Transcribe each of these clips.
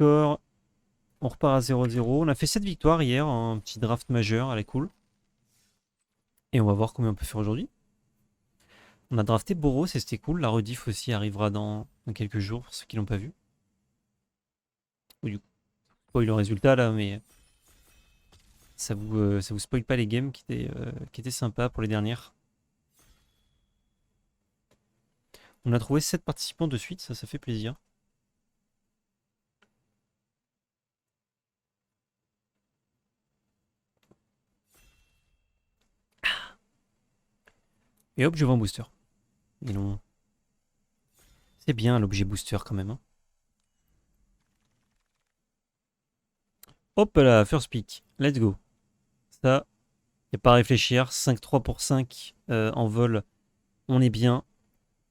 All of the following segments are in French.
score. On repart à 0-0. On a fait 7 victoires hier, un petit draft majeur, elle est cool. Et on va voir combien on peut faire aujourd'hui. On a drafté Boros et c'était cool. La rediff aussi arrivera dans quelques jours pour ceux qui l'ont pas vu. Ou du coup, spoil le résultat là, mais ça vous spoil pas les games qui étaient sympas pour les dernières. On a trouvé 7 participants de suite, ça fait plaisir. Et hop, je vends booster. Et non. C'est bien l'objet booster quand même, hein. Hop là, first pick. Let's go. Ça, y a pas à réfléchir. 5-3 pour 5 en vol. On est bien.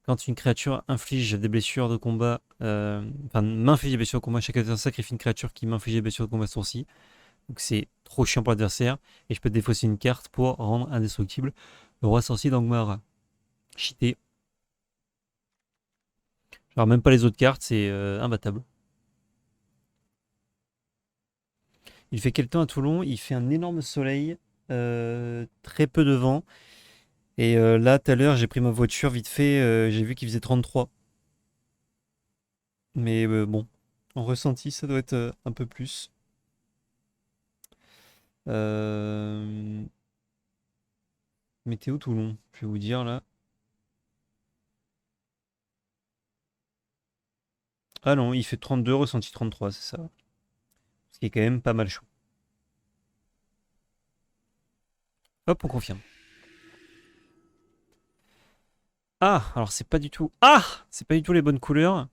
Quand une créature inflige des blessures de combat, enfin m'inflige des blessures de combat, chaque adversaire sacrifie une créature qui m'inflige des blessures de combat ce tour-ci. Donc c'est trop chiant pour l'adversaire. Et je peux défausser une carte pour rendre indestructible le roi sorcier d'Angmar. Cheaté. Genre même pas les autres cartes, c'est imbattable. Il fait quel temps à Toulon? Il fait un énorme soleil, très peu de vent. Et là, tout à l'heure, j'ai pris ma voiture vite fait, j'ai vu qu'il faisait 33. Mais bon, en ressenti, ça doit être un peu plus. Euh, Météo Toulon, je vais vous dire là. Ah non, il fait 32, ressenti 33, c'est ça. Ce qui est quand même pas mal chaud. Hop, on confirme. Ah, alors c'est pas du tout. Ah, c'est pas du tout les bonnes couleurs.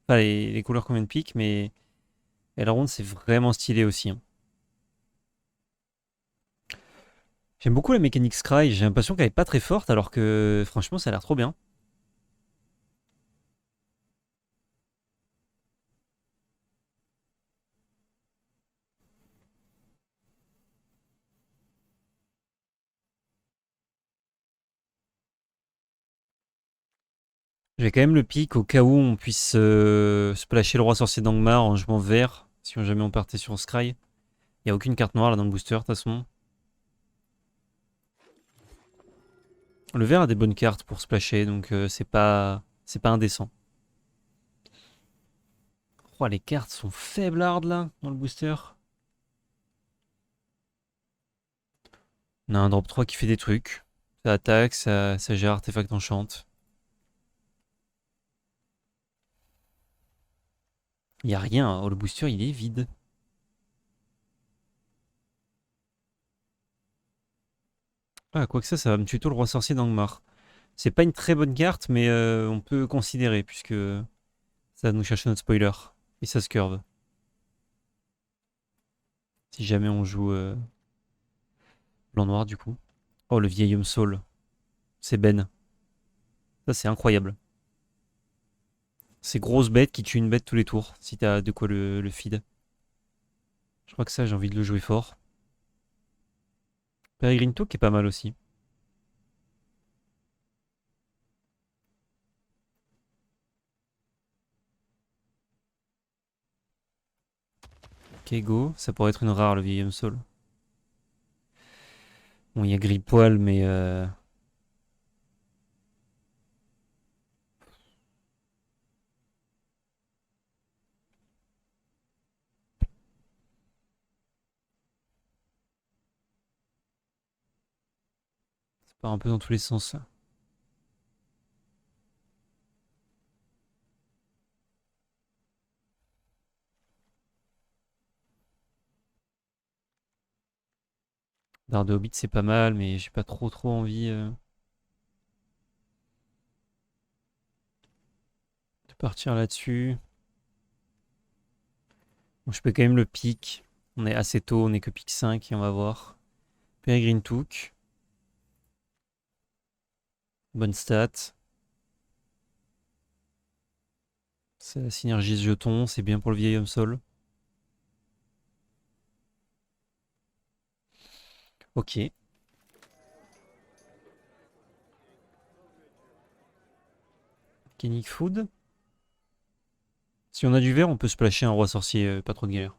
Enfin, les couleurs qu'on vient de pique, mais Elrond, c'est vraiment stylé aussi, hein. J'aime beaucoup la mécanique Scry. J'ai l'impression qu'elle est pas très forte, alors que franchement, ça a l'air trop bien. J'ai quand même le pic au cas où on puisse splasher le roi sorcier d'Angmar en jouant vert, si jamais on partait sur Scry. Il n'y a aucune carte noire là dans le booster, de toute façon. Le vert a des bonnes cartes pour splasher, donc c'est pas indécent. Oh, les cartes sont faiblardes là, dans le booster. On a un drop 3 qui fait des trucs. Ça attaque, ça gère artefact enchante. Il n'y a rien, hein. Oh, le booster il est vide. Ah, quoique ça va me tuto le roi sorcier d'Angmar. C'est pas une très bonne carte, mais on peut considérer, puisque ça va nous chercher notre spoiler. Et ça se curve. Si jamais on joue blanc-noir, du coup. Oh, le vieil homme soul. C'est Ben. Ça, c'est incroyable. C'est grosse bête qui tue une bête tous les tours, si t'as de quoi le feed. Je crois que ça, j'ai envie de le jouer fort. Peregrine Took est pas mal aussi. Ok, go. Ça pourrait être une rare, le vieil homme soul. Bon, il y a Gripoil, mais ça part un peu dans tous les sens. Dard de Hobbit, c'est pas mal, mais j'ai pas trop envie de partir là-dessus. Bon, je peux quand même le pick. On est assez tôt, on est que pick 5 et on va voir. Peregrine Took. Bonne stat. C'est la synergie de jetons, c'est bien pour le vieil homme sol. Ok. Organic Food. Si on a du vert, on peut splasher un roi sorcier, pas trop de galère.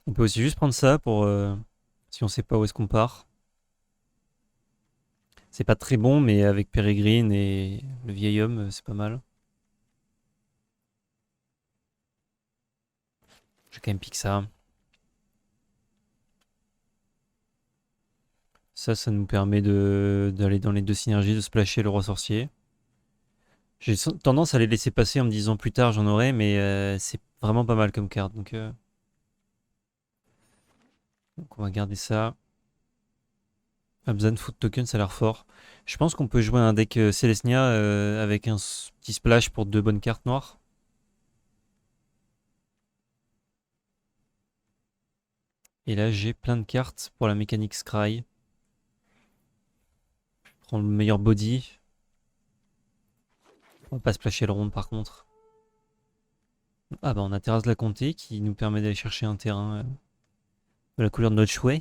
On peut aussi juste prendre ça pour si on sait pas où est-ce qu'on part. C'est pas très bon, mais avec Pérégrine et le vieil homme, c'est pas mal. J'ai quand même piqué ça. Ça nous permet d'aller dans les deux synergies, de splasher le roi sorcier. J'ai tendance à les laisser passer en me disant plus tard j'en aurai, mais c'est vraiment pas mal comme carte. Donc on va garder ça. Abzan Food Token, ça a l'air fort. Je pense qu'on peut jouer un deck Selesnya avec un petit splash pour deux bonnes cartes noires. Et là j'ai plein de cartes pour la mécanique Scry. Je prends le meilleur body. On va pas splasher le rond par contre. Ah bah on a Terrasse de la Comté qui nous permet d'aller chercher un terrain de la couleur de notre choix.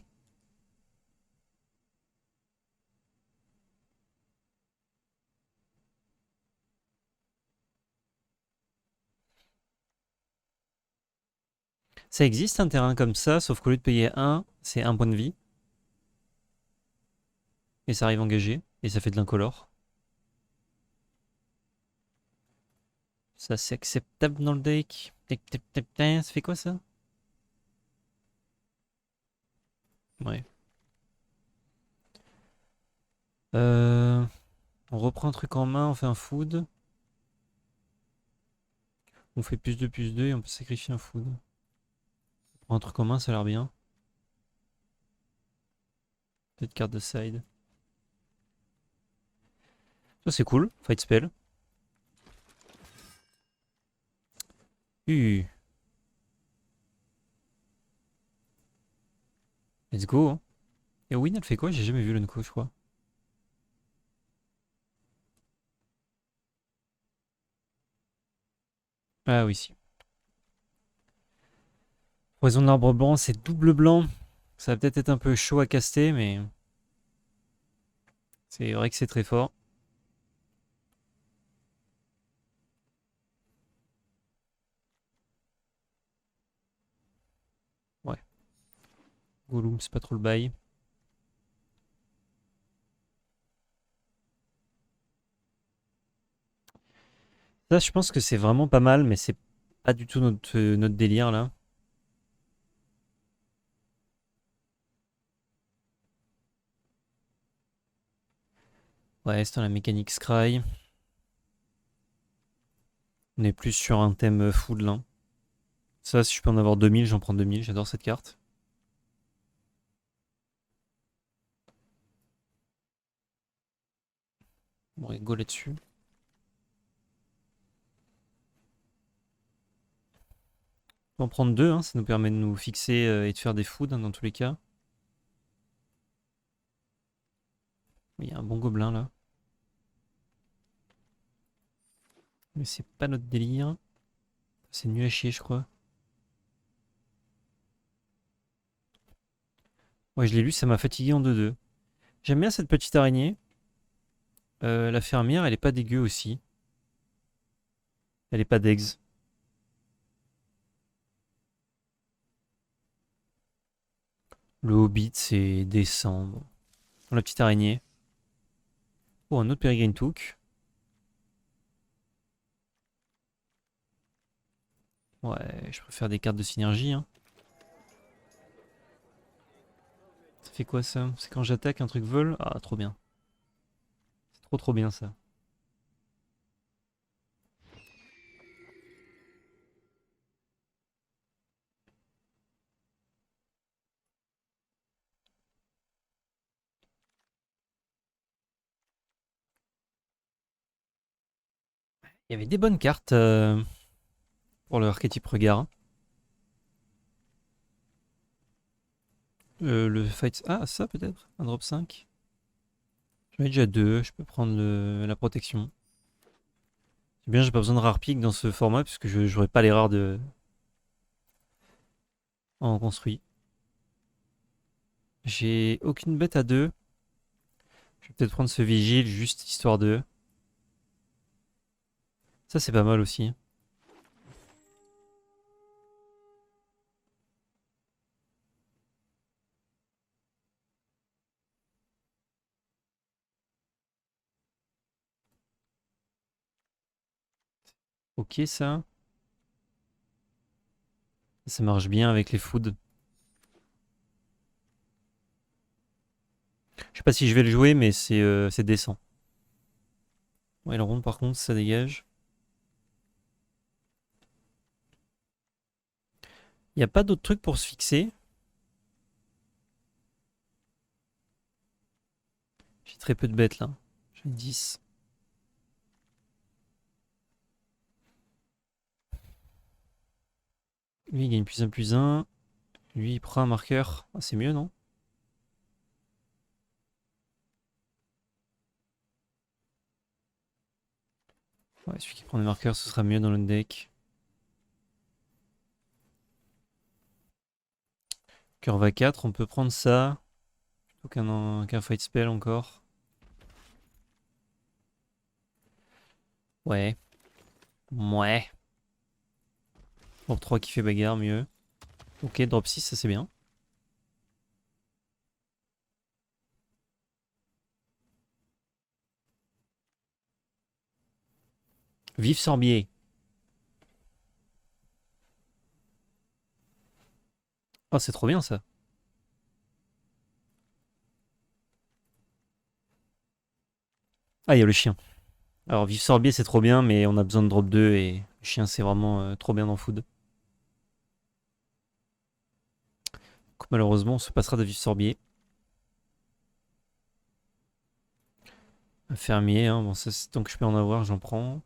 Ça existe un terrain comme ça, sauf qu'au lieu de payer 1, c'est 1 point de vie. Et ça arrive engagé. Et ça fait de l'incolore. Ça c'est acceptable dans le deck. Ça fait quoi ça? Ouais. Euh, on reprend un truc en main, on fait un food. On fait plus 2 et on peut sacrifier un food. On prend un truc en main, ça a l'air bien. Peut-être carte de side. Ça c'est cool. Fight spell. Uh, let's go. Hein. Et Win elle fait quoi? J'ai jamais vu l'unco je crois. Ah oui si. Poison de l'arbre blanc, c'est double blanc. Ça va peut-être être un peu chaud à caster, mais c'est vrai que c'est très fort. Ouais. Gollum, c'est pas trop le bail. Ça, je pense que c'est vraiment pas mal, mais c'est pas du tout notre délire là. Ouais, c'est dans la mécanique Scry. On est plus sur un thème full là. Ça, si je peux en avoir 2000, j'en prends 2000. J'adore cette carte. On va go là-dessus. On peut en prendre deux, hein, ça nous permet de nous fixer et de faire des foods hein, dans tous les cas. Il y a un bon gobelin là. Mais c'est pas notre délire. C'est nul à chier, je crois. Ouais, je l'ai lu, ça m'a fatigué en 2-2. J'aime bien cette petite araignée. La fermière, elle est pas dégueu aussi. Elle est pas d'ex. Le Hobbit, c'est décembre. La petite araignée. Oh, un autre Peregrine Took. Ouais, je préfère des cartes de synergie. Hein. Ça fait quoi ça? C'est quand j'attaque un truc vol? Ah, trop bien. C'est trop bien ça. Il y avait des bonnes cartes pour le archétype regard. Hein. Le fight. Ah, ça peut-être? Un drop 5. J'en ai déjà deux. Je peux prendre la protection. C'est bien, j'ai pas besoin de rare pick dans ce format puisque je jouerai pas les rares en construit. J'ai aucune bête à deux. Je vais peut-être prendre ce vigile juste histoire de... Ça c'est pas mal aussi. Ok ça. Ça marche bien avec les foods. Je sais pas si je vais le jouer, mais c'est décent. Ouais, le rond par contre, ça dégage. Il n'y a pas d'autres trucs pour se fixer. J'ai très peu de bêtes là. J'ai 10. Lui, il gagne plus un plus un. Lui, il prend un marqueur. Ah, c'est mieux, non? Ouais, celui qui prend des marqueurs, ce sera mieux dans le deck. Curve 4, on peut prendre ça. Plutôt qu'un fight spell encore. Ouais. Ouais. Drop 3 qui fait bagarre, mieux. Ok, drop 6, ça c'est bien. Vif Sorbier. Oh, c'est trop bien ça. Ah, il y a le chien. Alors, Vif Sorbier, c'est trop bien, mais on a besoin de drop 2 et le chien, c'est vraiment trop bien dans Food. Donc, malheureusement, on se passera de Vif Sorbier. Un fermier, hein. Bon, ça, tant que je peux en avoir, j'en prends.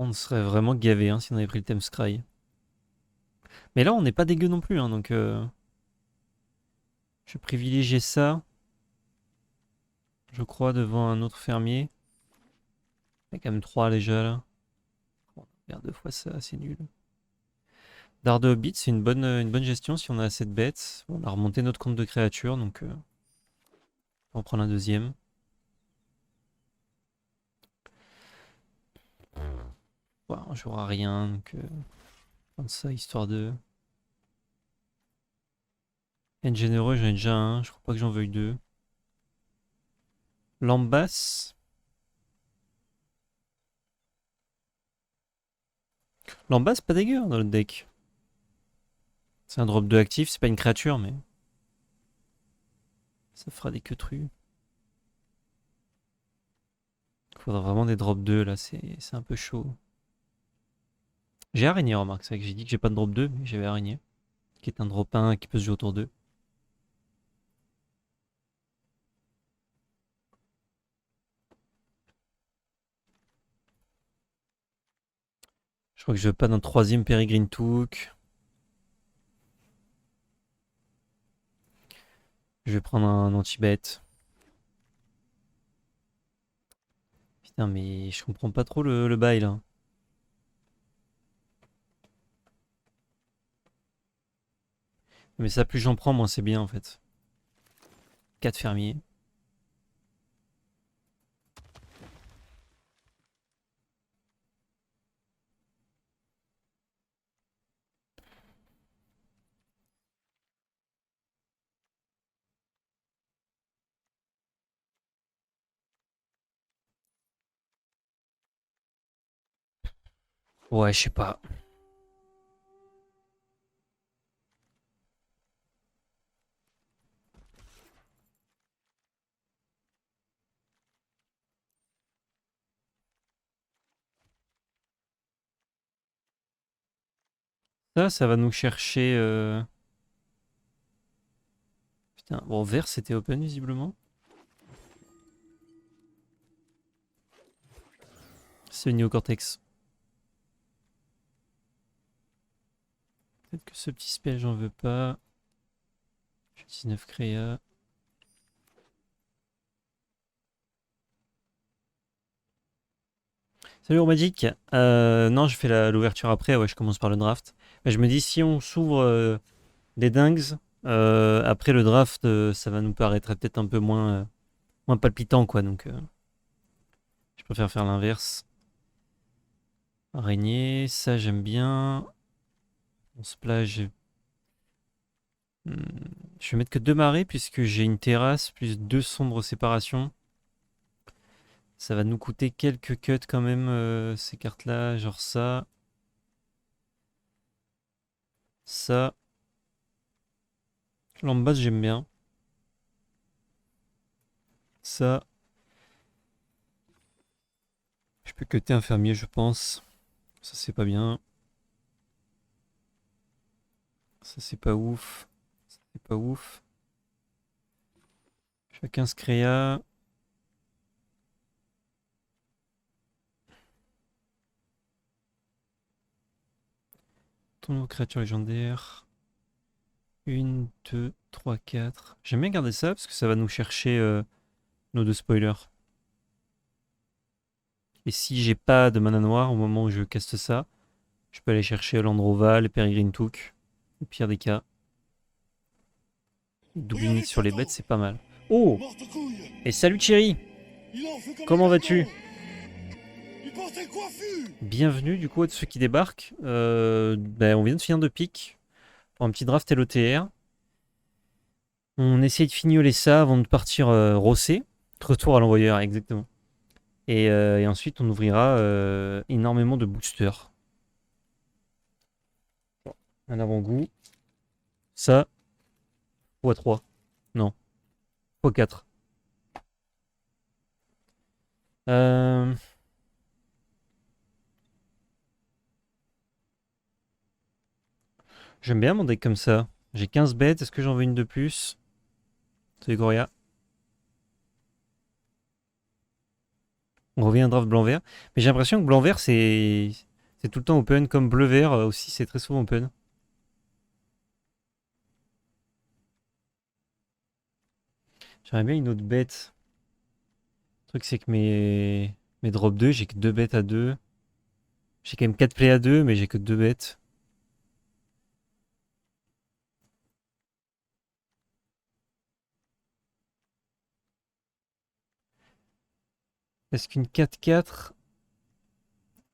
On serait vraiment gavé hein, si on avait pris le thème Scry. Mais là, on n'est pas dégueu non plus, hein, donc je privilégiais ça, je crois, devant un autre fermier. Il y a quand même 3 déjà là. Bon, on perd 2 fois ça, c'est nul. Dard de Hobbit, c'est une bonne gestion si on a assez de bêtes. Bon, on a remonté notre compte de créatures, donc on va en prendre un deuxième. Ouais, on jouera rien, donc prendre ça histoire de... Être généreux, j'en ai déjà un, je crois pas que j'en veuille deux. Lambas. Lambas, pas dégueu hein, dans le deck. C'est un drop 2 actif, c'est pas une créature, mais ça fera des queutrues. Il faudra vraiment des drop 2 là, c'est un peu chaud. J'ai araignée, remarque, c'est vrai que j'ai dit que j'ai pas de drop 2, mais j'avais araignée. Qui est un drop 1 qui peut se jouer autour d'eux. Je crois que je veux pas d'un troisième Peregrine Took. Je vais prendre un anti-bête. Putain, mais je comprends pas trop le bail là. Mais ça, plus j'en prends, moins c'est bien en fait. 4 fermiers. Ouais, je sais pas. Ça va nous chercher. Putain, bon, vert c'était open visiblement. C'est au cortex. Peut-être que ce petit spell, j'en veux pas. J'ai 19 créa. Salut Magic. Non, je fais l'ouverture après. Ouais, je commence par le draft. Mais je me dis, si on s'ouvre des dingues, après le draft, ça va nous paraître peut-être un peu moins palpitant, quoi. Donc, je préfère faire l'inverse. Araignée, ça j'aime bien. On splash. Hmm, je vais mettre que 2 marées puisque j'ai une terrasse plus 2 sombres séparations. Ça va nous coûter quelques cuts quand même, ces cartes-là, genre ça. Ça. Lambas, j'aime bien. Ça. Je peux cutter un fermier, je pense. Ça, c'est pas bien. Ça, c'est pas ouf. Ça, c'est pas ouf. Chacun se créa. Ton créature légendaire. 1, 2, 3, 4. J'aime bien garder ça parce que ça va nous chercher nos 2 spoilers. Et si j'ai pas de mana noire au moment où je caste ça, je peux aller chercher Landroval, Peregrine Took. Au pire des cas. Double init sur les bêtes, c'est pas mal. Oh! Et salut Thierry! Comment vas-tu? Bienvenue du coup à tous ceux qui débarquent. On vient de finir de pique pour un petit draft LOTR. On essaye de fignoler ça avant de partir rosser. Retour à l'envoyeur, exactement. Et ensuite, on ouvrira énormément de boosters. Un avant-goût. Ça, x3. Non, x4. Euh... J'aime bien mon deck comme ça. J'ai 15 bêtes, est-ce que j'en veux une de plus? Salut Goria. On revient à un draft blanc-vert. Mais j'ai l'impression que blanc-vert, c'est tout le temps open, comme bleu-vert aussi, c'est très souvent open. J'aimerais bien une autre bête. Le truc, c'est que mes drop 2, j'ai que 2 bêtes à 2. J'ai quand même 4 plays à 2, mais j'ai que 2 bêtes. Est-ce qu'une 4-4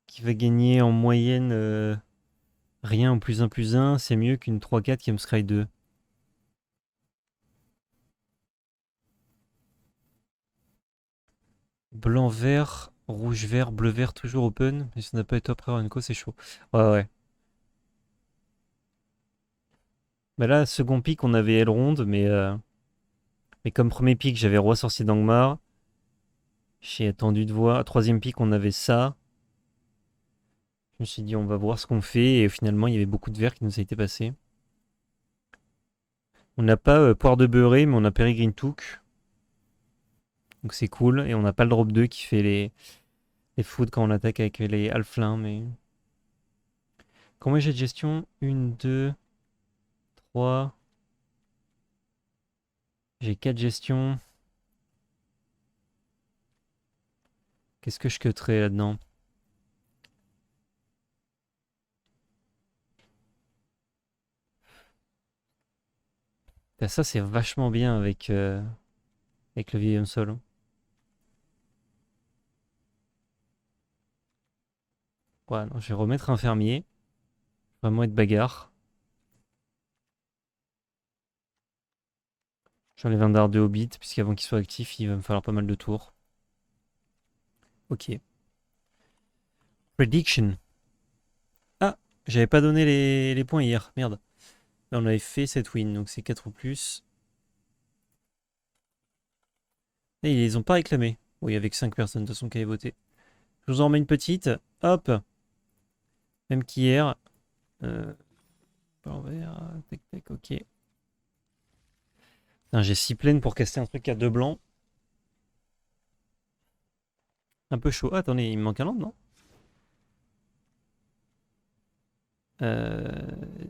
qui va gagner en moyenne rien en +1/+1, c'est mieux qu'une 3-4 qui me scry 2? Blanc-vert, rouge-vert, bleu-vert, toujours open. Mais si on n'a pas été après Renko, c'est chaud. Ouais, ouais. Bah là, second pick, on avait Elrond, mais comme premier pick, j'avais Roi Sorcier d'Angmar. J'ai attendu de voir. Troisième pick, on avait ça. Je me suis dit, on va voir ce qu'on fait. Et finalement, il y avait beaucoup de verts qui nous a été passés. On n'a pas Poire de Beurré, mais on a Peregrine Took. Donc c'est cool. Et on n'a pas le drop 2 qui fait les foods quand on attaque avec les halflins. Mais... Combien j'ai de gestion? 1, 2, 3. J'ai 4 gestions. Qu'est-ce que je cutterais là-dedans? Bah, ça, c'est vachement bien avec le vieil homme seul. Ouais, non, je vais remettre un fermier. Vraiment être bagarre. J'enlève un dard de Hobbit, puisqu'avant qu'il soit actif, il va me falloir pas mal de tours. Ok. Prediction. Ah, j'avais pas donné les points hier. Merde. Là, on avait fait 7 wins, donc c'est 4 ou plus. Et ils les ont pas réclamés. Oui, avec 5 personnes de toute façon qui avaient voté. Je vous en remets une petite. Hop. Même qu'hier. Euh, on va tac tac, ok. J'ai 6 plaines pour caster un truc à 2 blancs. Un peu chaud. Ah, attendez, il me manque un land, non?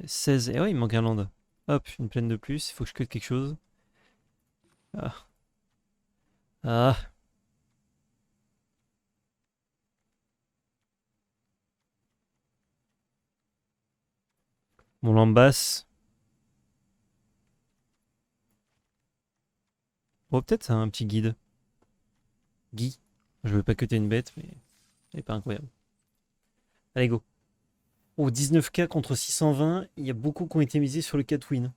16. Et ouais, il me manque un land. Hop, une plaine de plus. Il faut que je cut quelque chose. Ah. Ah. Mon lambasse. Oh, peut-être un petit guide. Guy. Je veux pas cutter une bête, mais elle est pas incroyable. Allez, go. Oh, 19k contre 620. Il y a beaucoup qui ont été misés sur le 4 win.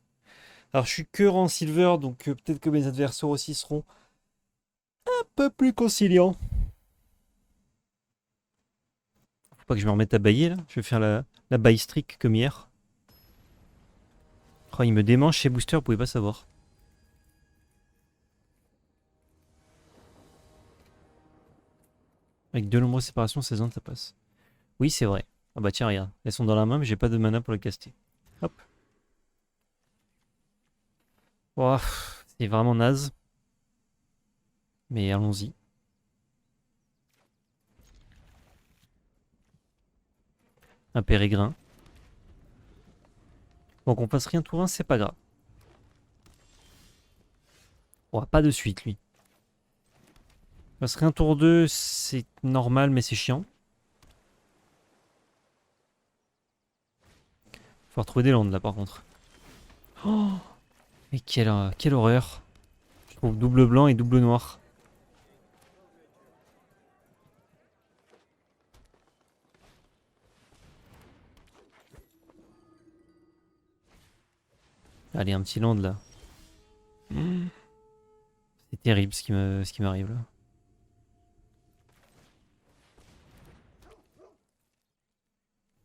Alors, je suis que rang silver, donc peut-être que mes adversaires aussi seront un peu plus conciliants. Faut pas que je me remette à bailler là. Je vais faire la baille streak comme hier. Oh, il me démange chez Booster, vous pouvez pas savoir. Avec deux nombreuses séparations, 16 ans, ça passe. Oui, c'est vrai. Ah bah tiens, regarde. Elles sont dans la main, mais j'ai pas de mana pour les caster. Hop. Oh, c'est vraiment naze. Mais allons-y. Un pérégrin. Bon, qu'on fasse rien tour 1, c'est pas grave. Oh, pas de suite, lui. Qu'on fasse rien tour 2, c'est normal, mais c'est chiant. Faut retrouver des landes, là, par contre. Oh, mais quelle horreur. Je trouve double blanc et double noir. Allez, un petit land, là. C'est terrible ce qui m'arrive, là.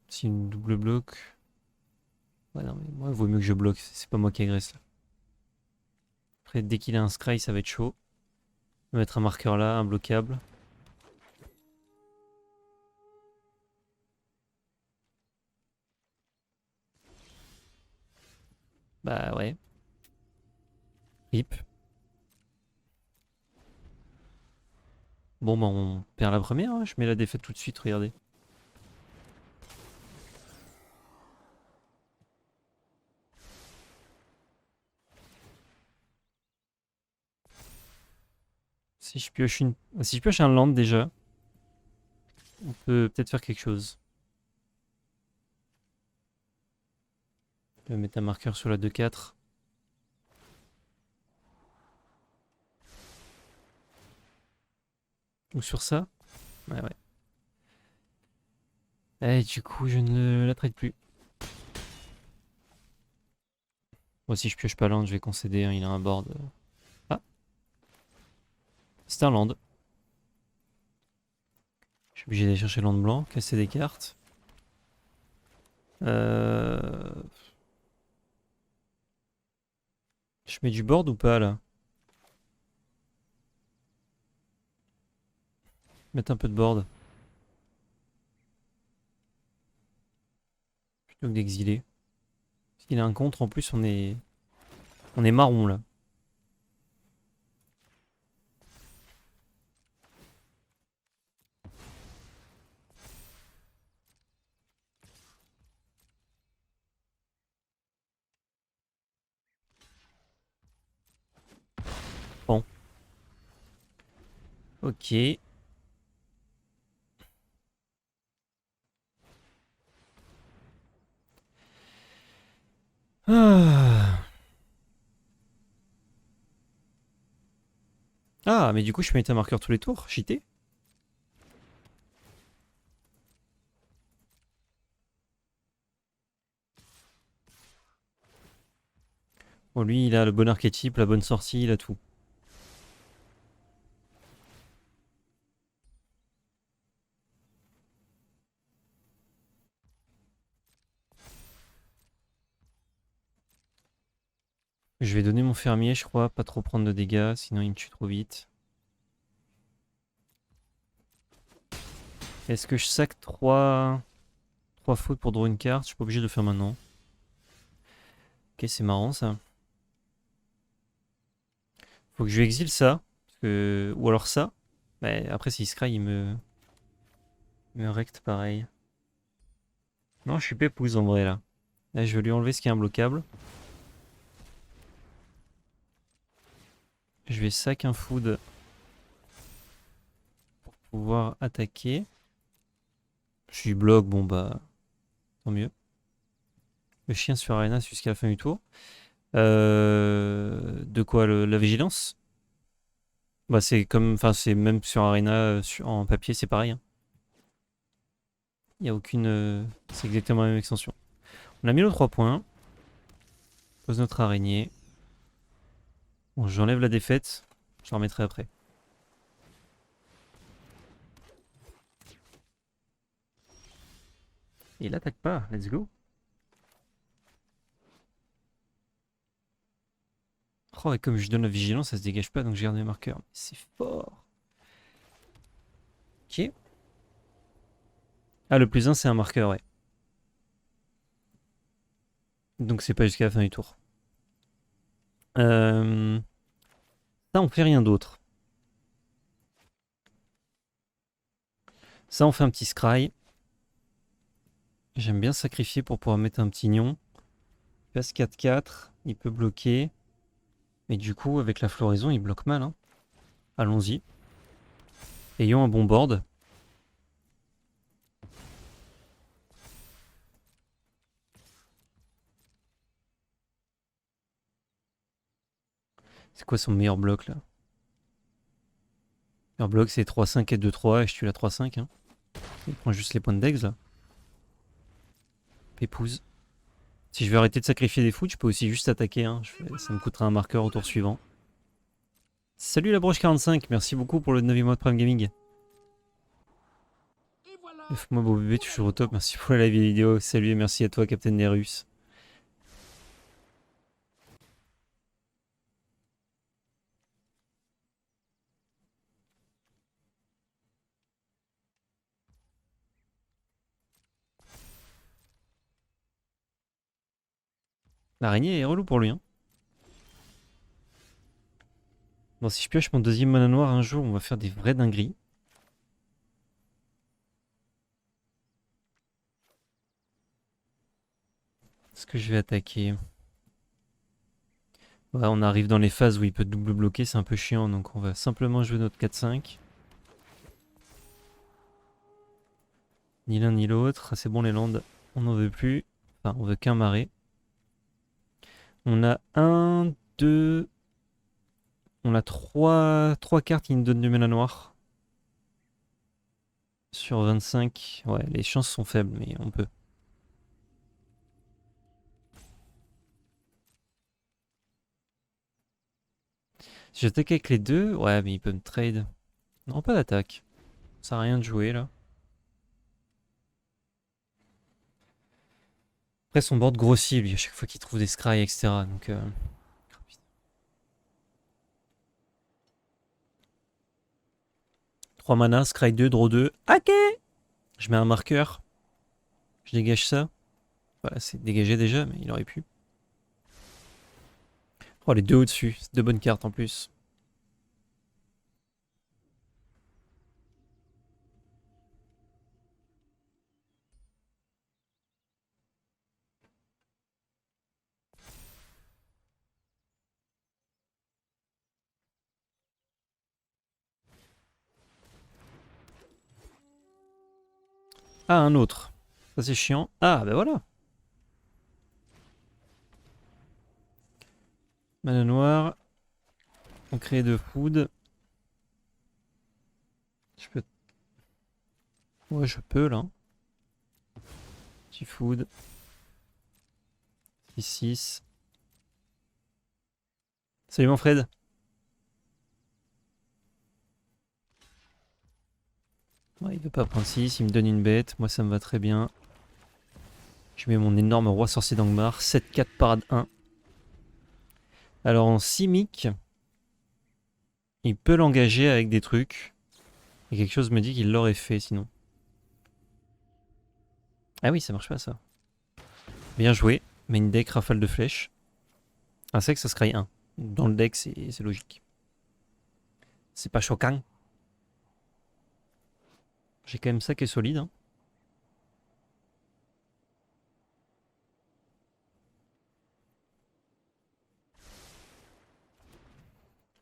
C'est une double bloc. Ouais, non, mais moi, il vaut mieux que je bloque. C'est pas moi qui agresse, là. Après, dès qu'il a un scry, ça va être chaud. On va mettre un marqueur là, un bloquable. Bah ouais. Rip. Bon, bah on perd la première, hein. Je mets la défaite tout de suite, regardez. Si je pioche un land déjà, on peut peut-être faire quelque chose. Je vais mettre un marqueur sur la 2-4. Ou sur ça. Ouais, ouais. Et du coup, je ne la traite plus. Moi, si je pioche pas land, je vais concéder, hein, il a un board. Ah, c'est un land. Je suis obligé d'aller chercher land blanc, casser des cartes. Euh... Je mets du board ou pas là? Mettre un peu de board. Plutôt que d'exiler. S'il a un contre, en plus, on est marron là. Bon. Ok. Ah. Ah, mais du coup, je peux mettre un marqueur tous les tours. Cheaté. Bon, lui, il a le bon archétype, la bonne sortie, il a tout. Je vais donner mon fermier, je crois. Pas trop prendre de dégâts, sinon il me tue trop vite. Est-ce que je sac 3 fautes pour draw une carte? Je suis pas obligé de le faire maintenant. Ok, c'est marrant ça. Faut que je lui exile ça. Ou alors ça. Mais après, s'il scry, il me recte pareil. Non, je suis pépouze en vrai là. Là, je vais lui enlever ce qui est imbloquable. Je vais sac un food pour pouvoir attaquer. Je lui bloque, bon bah, tant mieux. Le chien sur Arena jusqu'à la fin du tour. De quoi la vigilance? Bah c'est comme, enfin c'est même sur Arena en papier c'est pareil. Il n'y a aucune, c'est exactement la même extension. On a mis nos 3 points. Pose notre araignée. Bon, j'enlève la défaite. Je la remettrai après. Et il attaque pas. Let's go. Oh, et comme je donne la vigilance, ça se dégage pas, donc je garde mes marqueurs. C'est fort. Ok. Ah, le plus 1, c'est un marqueur, ouais. Donc c'est pas jusqu'à la fin du tour. Ça, on fait rien d'autre. Ça, on fait un petit scry. J'aime bien sacrifier pour pouvoir mettre un petit nion. Il passe 4-4. Il peut bloquer. Mais du coup, avec la floraison, il bloque mal. Hein. Allons-y. Ayons un bon board. C'est quoi son meilleur bloc là? Le meilleur bloc c'est 3-5 et 2-3 et je tue la 3-5. Hein. Il prend juste les points de dex là. Pépouze. Si je veux arrêter de sacrifier des foot, je peux aussi juste attaquer. Hein. Ça me coûtera un marqueur au tour suivant. Salut la broche 45, merci beaucoup pour le 9e mois de Prime Gaming. Moi beau bébé, tu es au top, merci pour la vidéo. Salut et merci à toi Captain Nerus. L'araignée est relou pour lui. Hein. Bon, si je pioche mon 2e mana noir un jour, on va faire des vraies dingueries. Est-ce que je vais attaquer? Ouais, on arrive dans les phases où il peut double bloquer, c'est un peu chiant, donc on va simplement jouer notre 4-5. Ni l'un ni l'autre, c'est bon les landes, on n'en veut plus. Enfin, on veut qu'un marais. On a 1, 2... On a 3 cartes qui nous donnent du mana noir. Sur 25, ouais, les chances sont faibles, mais on peut. Si j'attaque avec les deux, ouais, mais il peut me trade. Non, pas d'attaque. Ça sert à rien de jouer là. Après, son board grossit lui à chaque fois qu'il trouve des scry, etc. Donc, 3 mana, scry 2, draw 2. Ok. Je mets un marqueur. Je dégage ça. Voilà, c'est dégagé déjà, mais il aurait pu. Oh, les deux au-dessus. C'est 2 bonnes cartes en plus. Ah, un autre. Ça, c'est chiant. Ah, bah voilà. Mana noire. On crée 2 food. Je peux. Ouais, je peux là. Petit food. 6-6. Salut mon Fred. Ouais, il veut pas prendre 6, il me donne une bête. Moi, ça me va très bien. Je mets mon énorme roi sorcier d'Angmar. 7-4 parade 1. Alors en simic, il peut l'engager avec des trucs. Et quelque chose me dit qu'il l'aurait fait sinon. Ah oui, ça marche pas ça. Bien joué. Main deck, rafale de flèches. Un sec, ça serait 1. Dans le deck, c'est logique. C'est pas choquant. J'ai quand même ça qui est solide. Hein.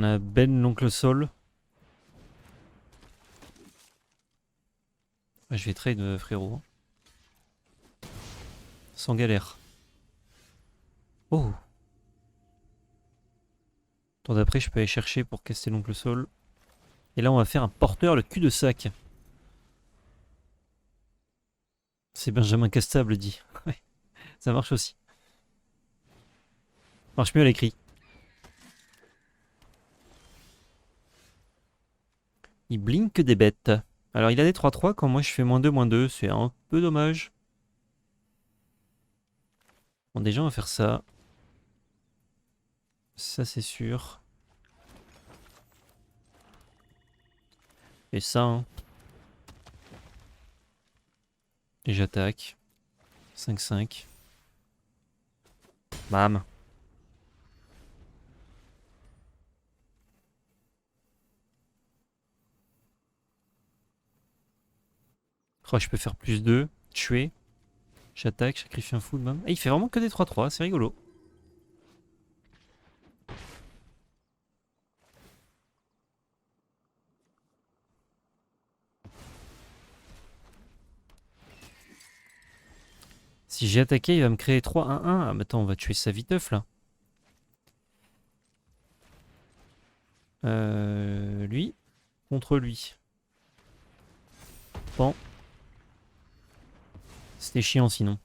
On a Ben, l'oncle Sol. Ouais, je vais trade, frérot. Sans galère. Oh. Tour d'après, je peux aller chercher pour caster l'oncle Sol. Et là, on va faire un porteur, le cul de sac. C'est Benjamin Castable dit. Ouais, ça marche aussi. Marche mieux à l'écrit. Il blink des bêtes. Alors, il a des 3-3 quand moi je fais -2/-2. C'est un peu dommage. Bon, déjà, on va faire ça. Ça, c'est sûr. Et ça, hein. Et j'attaque. 5-5. Bam. Oh, je peux faire +2. Tuer. J'attaque, je sacrifie un fou, bam. Et il fait vraiment que des 3-3, c'est rigolo. Si j'ai attaqué, il va me créer 3-1-1. Ah, mais attends, on va tuer sa viteuf là. Lui. Contre lui. Bon. C'était chiant sinon.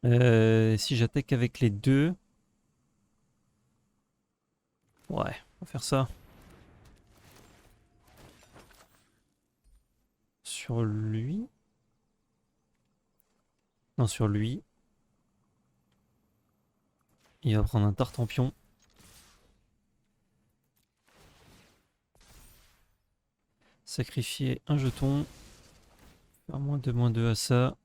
Si j'attaque avec les deux. Ouais, on va faire ça. Sur lui. Non, sur lui. Il va prendre un tartampion. Sacrifier un jeton. Faire -2/-2 à ça.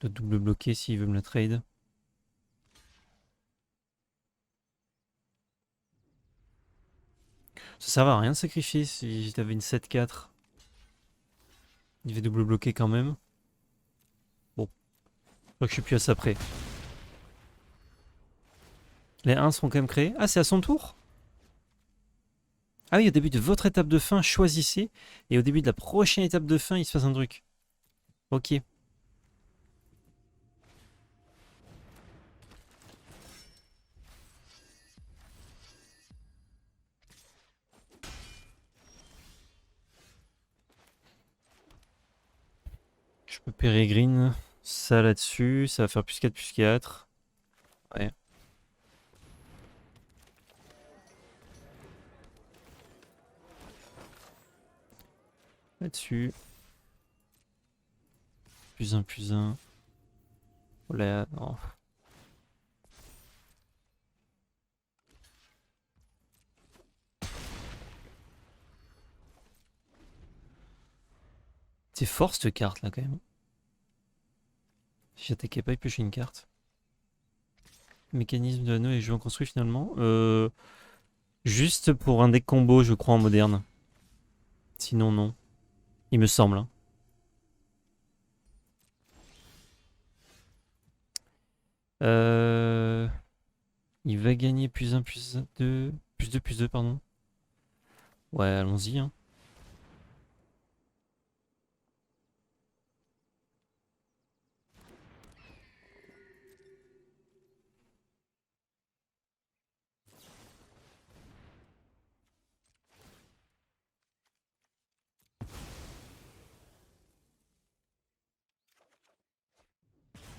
De double bloquer s'il veut me la trade. Ça sert à rien de sacrifier si t'avais une 7-4. Il va double bloquer quand même. Bon. Je crois que je suis plus à ça près. Les 1 seront quand même créés. Ah, c'est à son tour? Ah oui, au début de votre étape de fin, choisissez. Et au début de la prochaine étape de fin, il se passe un truc. Ok. Je peux pérégrine ça là-dessus. Ça va faire +4/+4. Ouais. Là-dessus. +1/+1. Oh là, non. C'est fort cette carte là quand même. Si j'attaquais pas, il piochait une carte. Mécanisme de l'anneau et jeu en construit finalement. Juste pour un deck combo, je crois, en moderne. Sinon, non. Il me semble. Hein. Il va gagner +1/+2. +2/+2, pardon. Ouais, allons-y. Hein.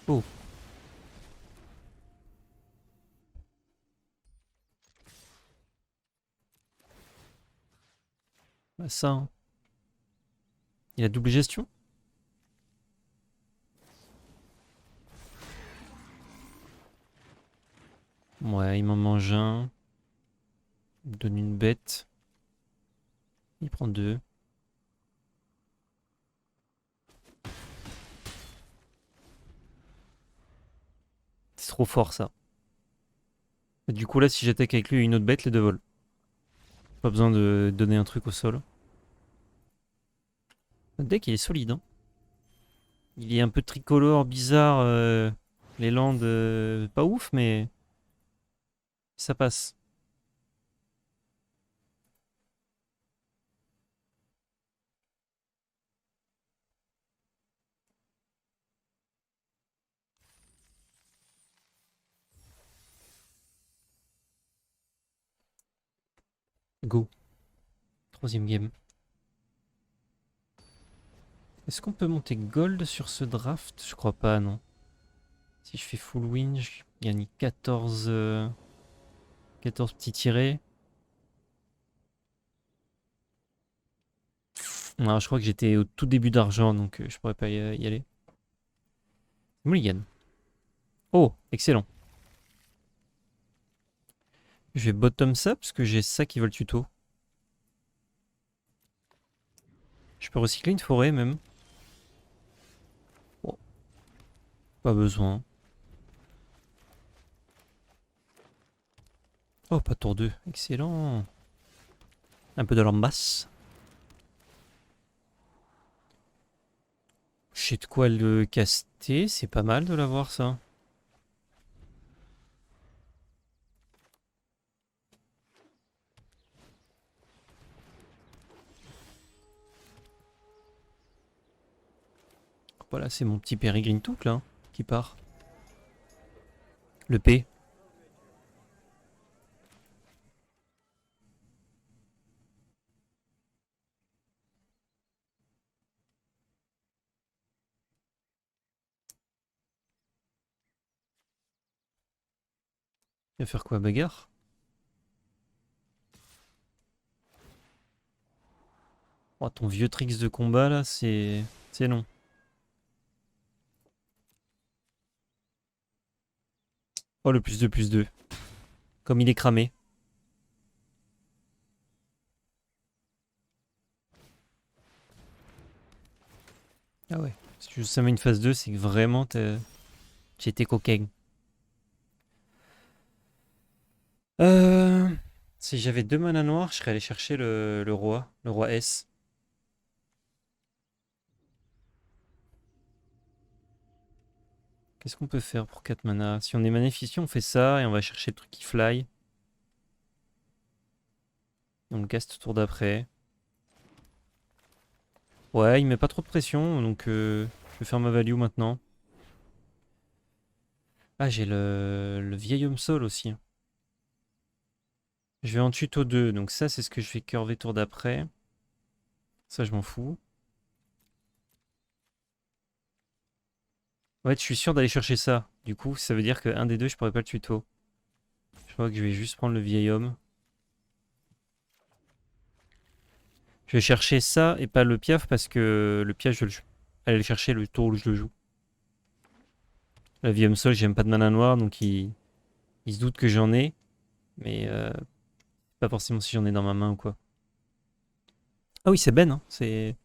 Oh. Bah ça. Hein. Il a double gestion. Ouais, il m'en mange un. Il me donne une bête. Il prend 2. C'est trop fort ça. Et du coup là, si j'attaque avec lui une autre bête, les deux volent. Pas besoin de donner un truc au sol. Le deck il est solide. Hein. Il est un peu tricolore, bizarre. Les landes, pas ouf, mais Ça passe. Go. Troisième game. Est-ce qu'on peut monter gold sur ce draft? Je crois pas, non. Si je fais full win, je gagne 14, 14 petits tirés. Non, je crois que j'étais au tout début d'argent, donc je pourrais pas y aller. Mulligan. Oh, excellent. Je vais bottom ça, parce que j'ai ça qui veut le tuto. Je peux recycler une forêt, même. Bon, pas besoin. Oh, pas tour 2. Excellent. Un peu de lambasse. Je sais de quoi le caster. C'est pas mal de l'avoir, ça. Voilà, c'est mon petit Peregrine Took, là, qui part. Le P. Il va faire quoi, bagarre? Oh, ton vieux tricks de combat, là, c'est long. Oh, le plus 2, plus 2. Comme il est cramé. Ah ouais. Si tu ça met une phase 2, c'est que vraiment, j'ai été coquin. Euh... Si j'avais 2 mana noirs, je serais allé chercher le roi S. Qu'est-ce qu'on peut faire pour 4 mana? Si on est manéficié, on fait ça et on va chercher le truc qui fly. On le cast tour d'après. Ouais, il met pas trop de pression, donc je vais faire ma value maintenant. Ah, j'ai le vieil homme sol aussi. Je vais en tuto 2, donc ça c'est ce que je vais curver tour d'après. Ça je m'en fous. Ouais, je suis sûr d'aller chercher ça. Du coup, ça veut dire qu'un des deux, je pourrais pas le tuto. Je crois que je vais juste prendre le vieil homme. Je vais chercher ça et pas le piaf parce que le piaf, je vais aller le chercher le tour où je le joue. La vieille homme sol, j'aime pas de mana noir, donc il se doute que j'en ai. Mais pas forcément si j'en ai dans ma main ou quoi. Ah oui, c'est Ben, hein. C'est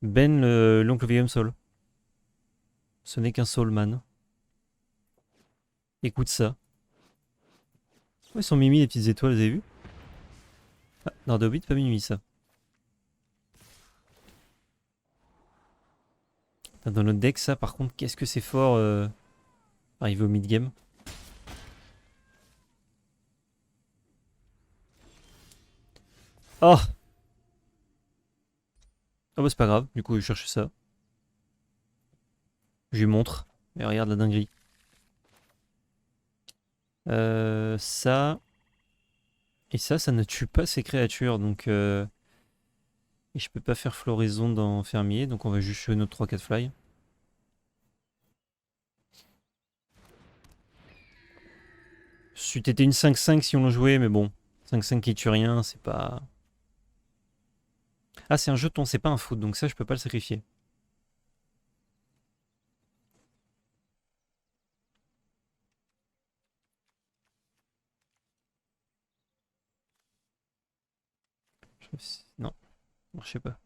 Ben, l'oncle vieil homme sol. Ce n'est qu'un soulman. Écoute ça. Ouais, ils sont mimi les petites étoiles, vous avez vu? Ah, dans The Hobbit, pas mimi ça. Dans notre deck, ça, par contre, qu'est-ce que c'est fort arrivé au mid-game. Oh! Ah bah c'est pas grave, du coup je cherche ça. Je lui montre. Et regarde la dinguerie. Ça. Et ça ne tue pas ces créatures. Donc et je peux pas faire floraison dans fermier. Donc on va juste jouer notre 3-4 fly. C'eût été une 5-5 si on le jouait, mais bon. 5-5 qui tue rien, c'est pas. Ah, c'est un jeton, c'est pas un foot, donc ça je peux pas le sacrifier. Non, je sais pas.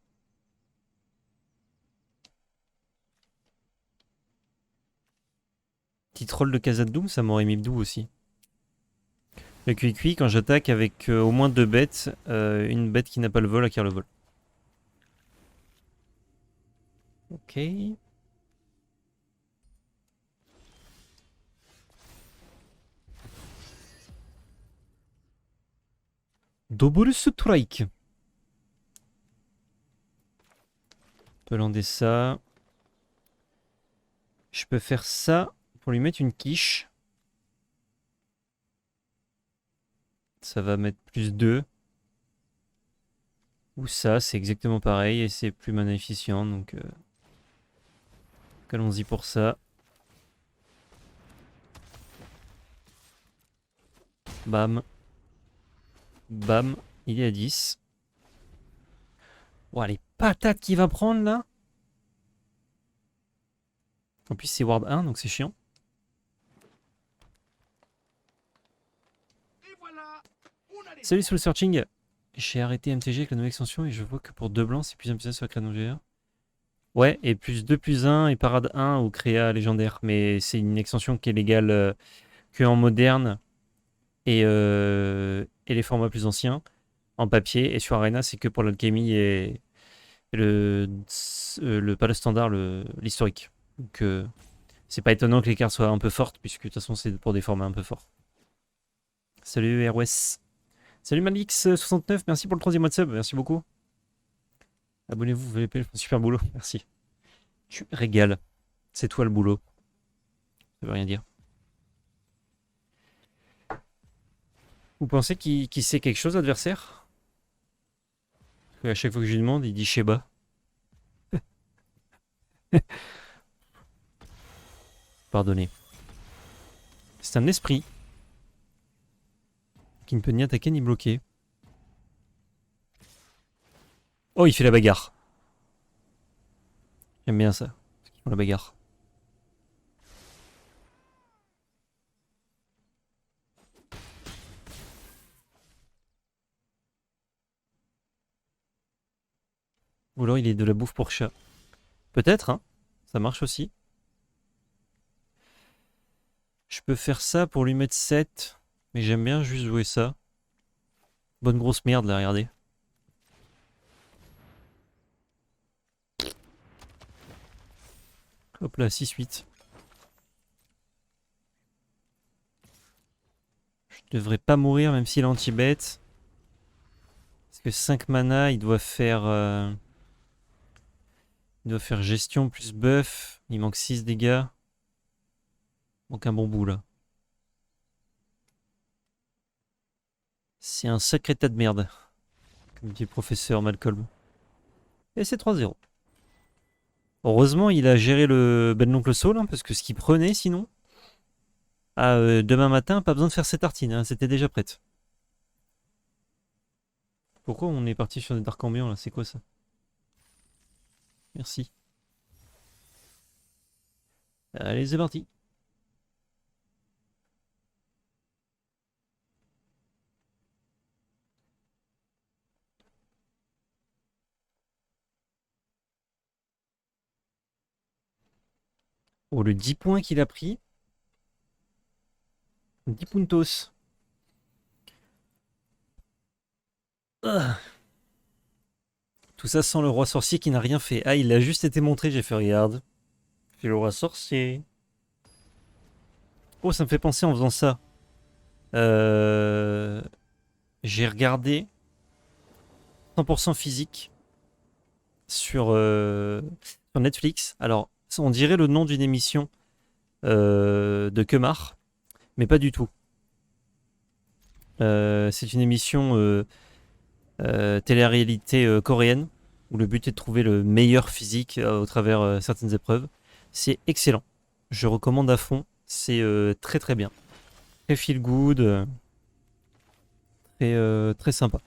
Petit troll de Khazad-dûm, ça m'aurait mis Bdou aussi. Le QQ, quand j'attaque avec au moins 2 bêtes, une bête qui n'a pas le vol acquiert le vol. Ok. Double strike. On peut lander ça. Je peux faire ça pour lui mettre une quiche. Ça va mettre plus 2. Ou ça, c'est exactement pareil et c'est plus mana efficient. Donc, allons-y pour ça. Bam. Bam. Il est à 10. Ouah, les patates qu'il va prendre là. En plus, c'est Ward 1, donc c'est chiant. Salut Soul Searching. J'ai arrêté MTG avec la nouvelle extension et je vois que pour 2 blancs, c'est plus un sur la création GR. Ouais, et plus 2 plus 1 et parade 1 ou créa légendaire. Mais c'est une extension qui est légale que en moderne et les formats plus anciens en papier. Et sur Arena, c'est que pour l'alchimie et pas le standard, l'historique. Donc c'est pas étonnant que les cartes soient un peu fortes, puisque de toute façon c'est pour des formats un peu forts. Salut ROS. Salut Malix69, merci pour le 3e mois de sub, merci beaucoup. Abonnez-vous, VLP, super boulot, merci. Tu régales, c'est toi le boulot. Ça veut rien dire. Vous pensez qu'il sait quelque chose, l'adversaire? Parce qu'à chaque fois que je lui demande, il dit Sheba. Pardonnez. C'est un esprit qui ne peut ni attaquer ni bloquer. Oh, il fait la bagarre. J'aime bien ça. Parce qu'ils font la bagarre. Ou alors il est de la bouffe pour chat. Peut-être, hein. Ça marche aussi. Je peux faire ça pour lui mettre 7. Mais j'aime bien juste jouer ça. Bonne grosse merde là, regardez. Hop là, 6-8. Je devrais pas mourir même s'il est anti-bête. Parce que 5 mana, il doit faire... il doit faire gestion plus buff. Il manque 6 dégâts. Il manque un bon bout là. C'est un sacré tas de merde. Comme dit le professeur Malcolm. Et c'est 3-0. Heureusement, il a géré le Ben l'oncle Saul, hein, parce que ce qu'il prenait sinon. Ah, demain matin, pas besoin de faire ses tartines, hein, c'était déjà prête. Pourquoi on est parti sur des dark ambiants là? C'est quoi ça? Merci. Allez, c'est parti. Oh, le 10 points qu'il a pris. 10 puntos. Ah. Tout ça sans le roi sorcier qui n'a rien fait. Ah, il a juste été montré, j'ai fait regarde. C'est le roi sorcier. Oh, ça me fait penser en faisant ça. J'ai regardé 100% physique sur Netflix. Alors, on dirait le nom d'une émission de Kemar, mais pas du tout. C'est une émission télé-réalité coréenne où le but est de trouver le meilleur physique au travers certaines épreuves. C'est excellent. Je recommande à fond. C'est très très bien. Très feel good. Très sympa.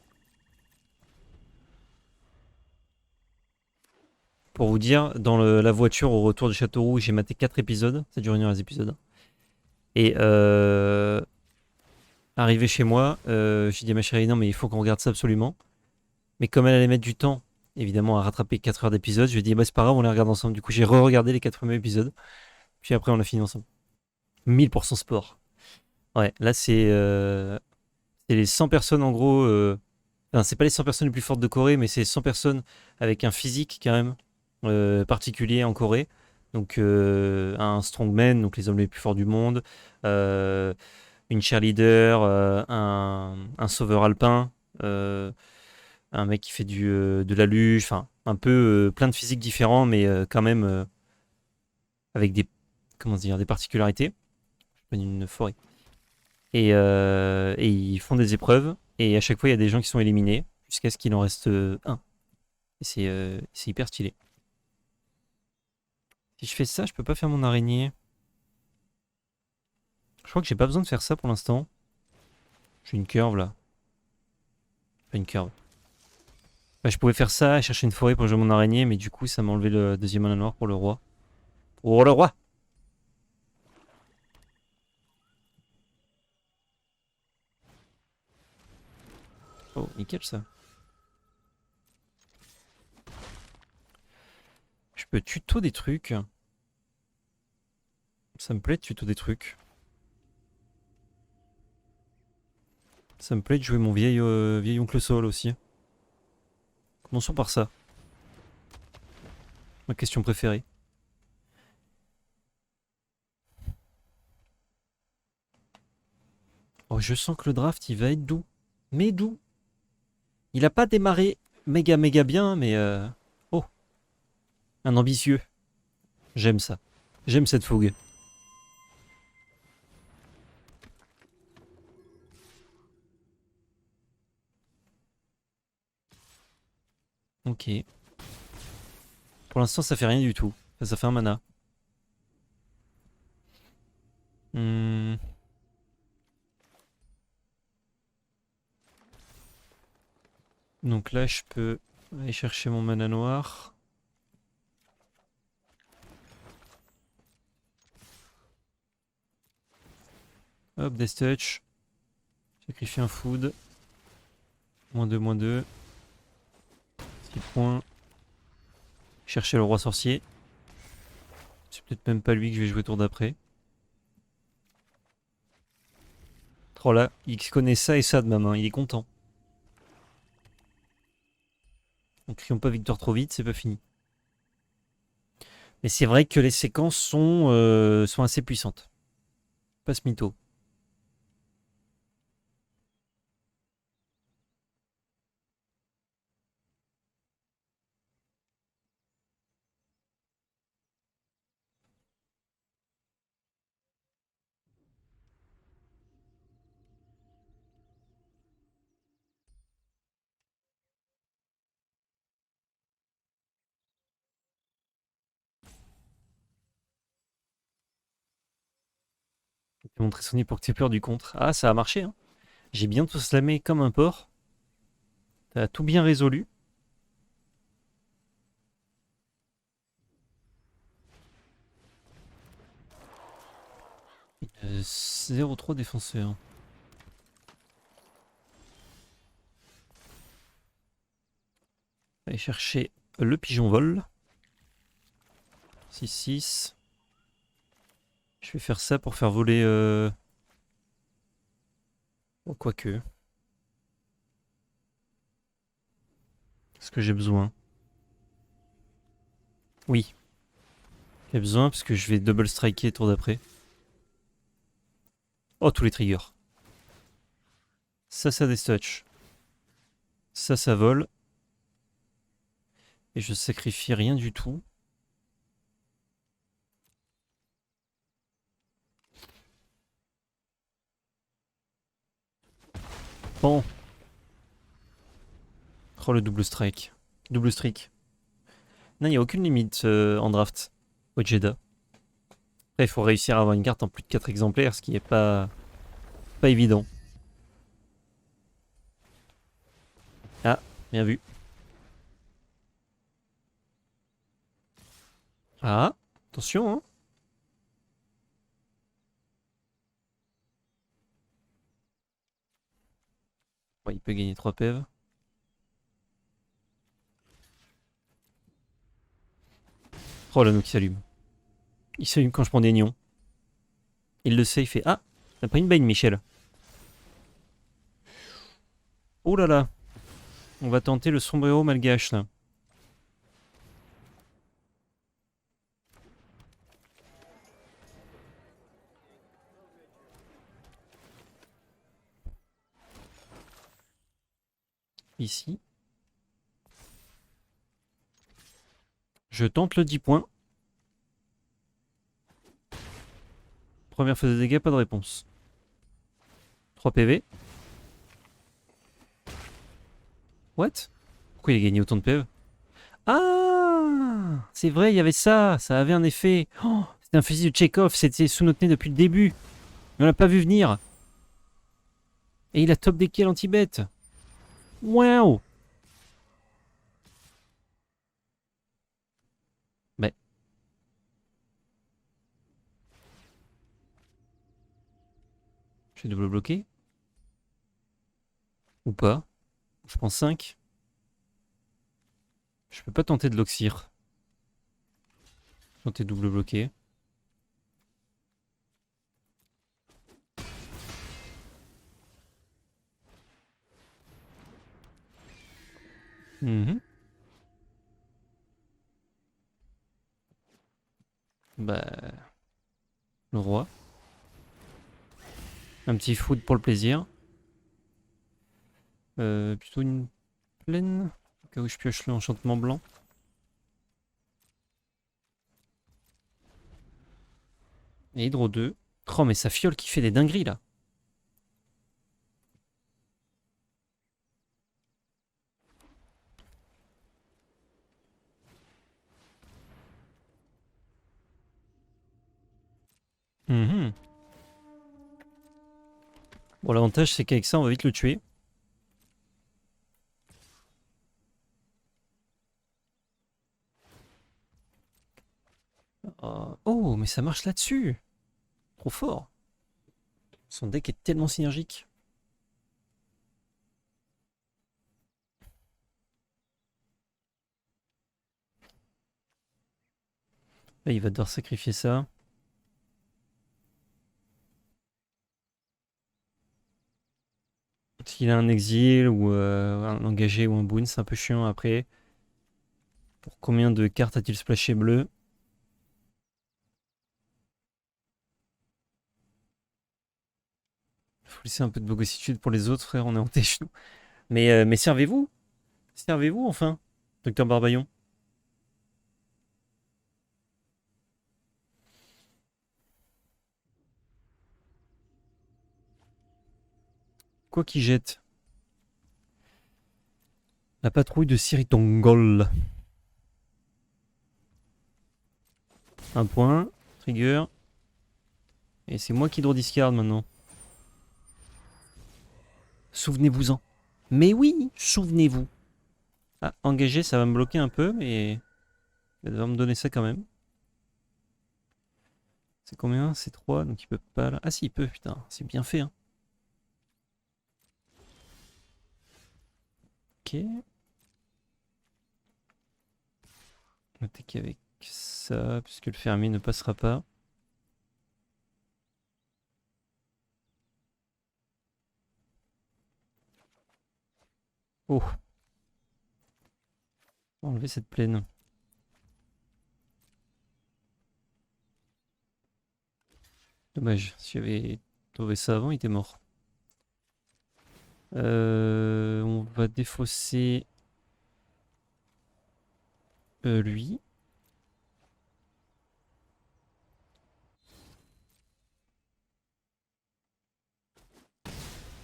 Pour vous dire, dans la voiture au retour du Château Rouge, j'ai maté 4 épisodes. Ça dure 1 heure les épisodes. Et arrivé chez moi, j'ai dit à ma chérie, non mais il faut qu'on regarde ça absolument. Mais comme elle allait mettre du temps, évidemment, à rattraper 4 heures d'épisodes, je lui ai dit, bah, c'est pas grave, on les regarde ensemble. Du coup, j'ai re-regardé les 4 premiers épisodes. Puis après, on l'a fini ensemble. 1000% sport. Ouais, là, c'est les 100 personnes en gros. Enfin, c'est pas les 100 personnes les plus fortes de Corée, mais c'est 100 personnes avec un physique quand même particulier en Corée. Donc, un strongman, donc les hommes les plus forts du monde. Une cheerleader, un sauveur alpin, un mec qui fait de la luge, enfin un peu plein de physiques différents, mais quand même avec des, comment dire, des particularités. Une forêt. Et ils font des épreuves, et à chaque fois il y a des gens qui sont éliminés, jusqu'à ce qu'il en reste un. Et c'est hyper stylé. Si je fais ça, je peux pas faire mon araignée. Je crois que j'ai pas besoin de faire ça pour l'instant. J'ai une curve là. Pas une curve. Bah, je pouvais faire ça et chercher une forêt pour jouer mon araignée, mais du coup ça m'a enlevé le deuxième mana noir pour le roi. Pour le roi! Oh, nickel ça. Je peux tuto des trucs. Ça me plaît de tuto des trucs. Ça me plaît de jouer mon vieil oncle Sol aussi. Commençons par ça. Ma question préférée. Oh, je sens que le draft, il va être doux. Mais doux. Il a pas démarré méga bien, mais... Oh, un ambitieux. J'aime ça. J'aime cette fougue. Ok. Pour l'instant, ça fait rien du tout. Ça fait un mana. Hmm. Donc là, je peux aller chercher mon mana noir. Hop, Death Touch. Sacrifie un food. -2, -2. 6 points. Chercher le roi sorcier. C'est peut-être même pas lui que je vais jouer tour d'après. Oh là, il connaît ça et ça de ma main, il est content. Ne crions pas victoire trop vite, c'est pas fini. Mais c'est vrai que les séquences sont assez puissantes. Pas ce mytho. Il a montré son nid pour que tu aies peur du contre. Ah, ça a marché, hein. J'ai bientôt slamé comme un porc. T'as tout bien résolu. 0-3 défenseur. Aller chercher le pigeon vol. 6-6. Je vais faire ça pour faire voler... Oh, quoique. Est-ce que j'ai besoin? Oui. J'ai besoin parce que je vais double striker tour d'après. Oh, tous les triggers. Ça des touch. Ça vole. Et je sacrifie rien du tout. Bon. Oh, le double strike. Double streak. Non, il n'y a aucune limite en draft. Ojeda. Après, il faut réussir à avoir une carte en plus de 4 exemplaires, ce qui est pas évident. Ah, bien vu. Ah, attention, hein. Ouais, il peut gagner 3 PV. Oh, l'anneau qui s'allume. Il s'allume quand je prends des nions. Il le sait, il fait ah, t'as pris une baigne, Michel. Oh là là. On va tenter le sombrero malgache, là. Ici. Je tente le 10 points. Première phase de dégâts, pas de réponse. 3 PV. What? Pourquoi il a gagné autant de PV? Ah! C'est vrai, il y avait ça. Ça avait un effet. Oh, c'était un fusil de Chekhov. C'était sous notre nez depuis le début. On l'a pas vu venir. Et il a top decké l'anti-bête. Waouh! Mais. Je vais double bloquer. Ou pas. Je prends 5. Je peux pas tenter de l'oxyre. Tenter de double bloquer. Mhm. Bah. Le roi. Un petit foot pour le plaisir. Plutôt une plaine. Au cas où je pioche l'enchantement blanc. Et Hydro 2. Oh, mais sa fiole qui fait des dingueries là. Mhm. Bon, l'avantage c'est qu'avec ça, on va vite le tuer. Oh, mais ça marche là-dessus. Trop fort. Son deck est tellement synergique. Là, il va devoir sacrifier ça. S'il a un exil ou un engagé ou un boon, c'est un peu chiant après. Pour combien de cartes a-t-il splashé bleu? Faut laisser un peu de bogossitude pour les autres, frère, on est hanté chez nous. Mais servez-vous. Servez-vous enfin, Docteur Barbaillon. Quoi qu'il jette? La patrouille de Siritongol. Un point. Trigger. Et c'est moi qui draw discard maintenant. Souvenez-vous-en. Mais oui, souvenez-vous. Ah, engagé, ça va me bloquer un peu, mais il va me donner ça quand même. C'est combien? C'est 3, donc il peut pas là. Ah si, il peut, putain, c'est bien fait. Hein. Ok. On va attaquer avec ça, puisque le fermier ne passera pas. Oh. On va enlever cette plaine. Dommage, si j'avais trouvé ça avant, il était mort. On va défausser lui.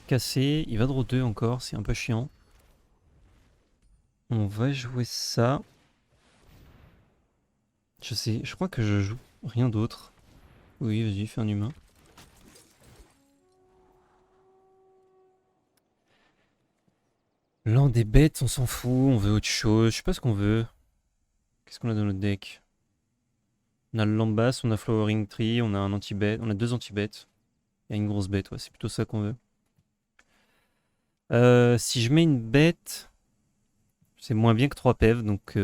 Casser, il va draw 2 encore, c'est un peu chiant. On va jouer ça. Je crois que je joue rien d'autre. Oui, vas-y, fais un humain. L'un des bêtes, on s'en fout, on veut autre chose. Je sais pas ce qu'on veut. Qu'est-ce qu'on a dans notre deck? On a le Lambas, on a Flowering Tree, on a un anti-bête, on a 2 anti-bêtes. Il y a une grosse bête, ouais, c'est plutôt ça qu'on veut. Si je mets une bête, c'est moins bien que 3 PEV, donc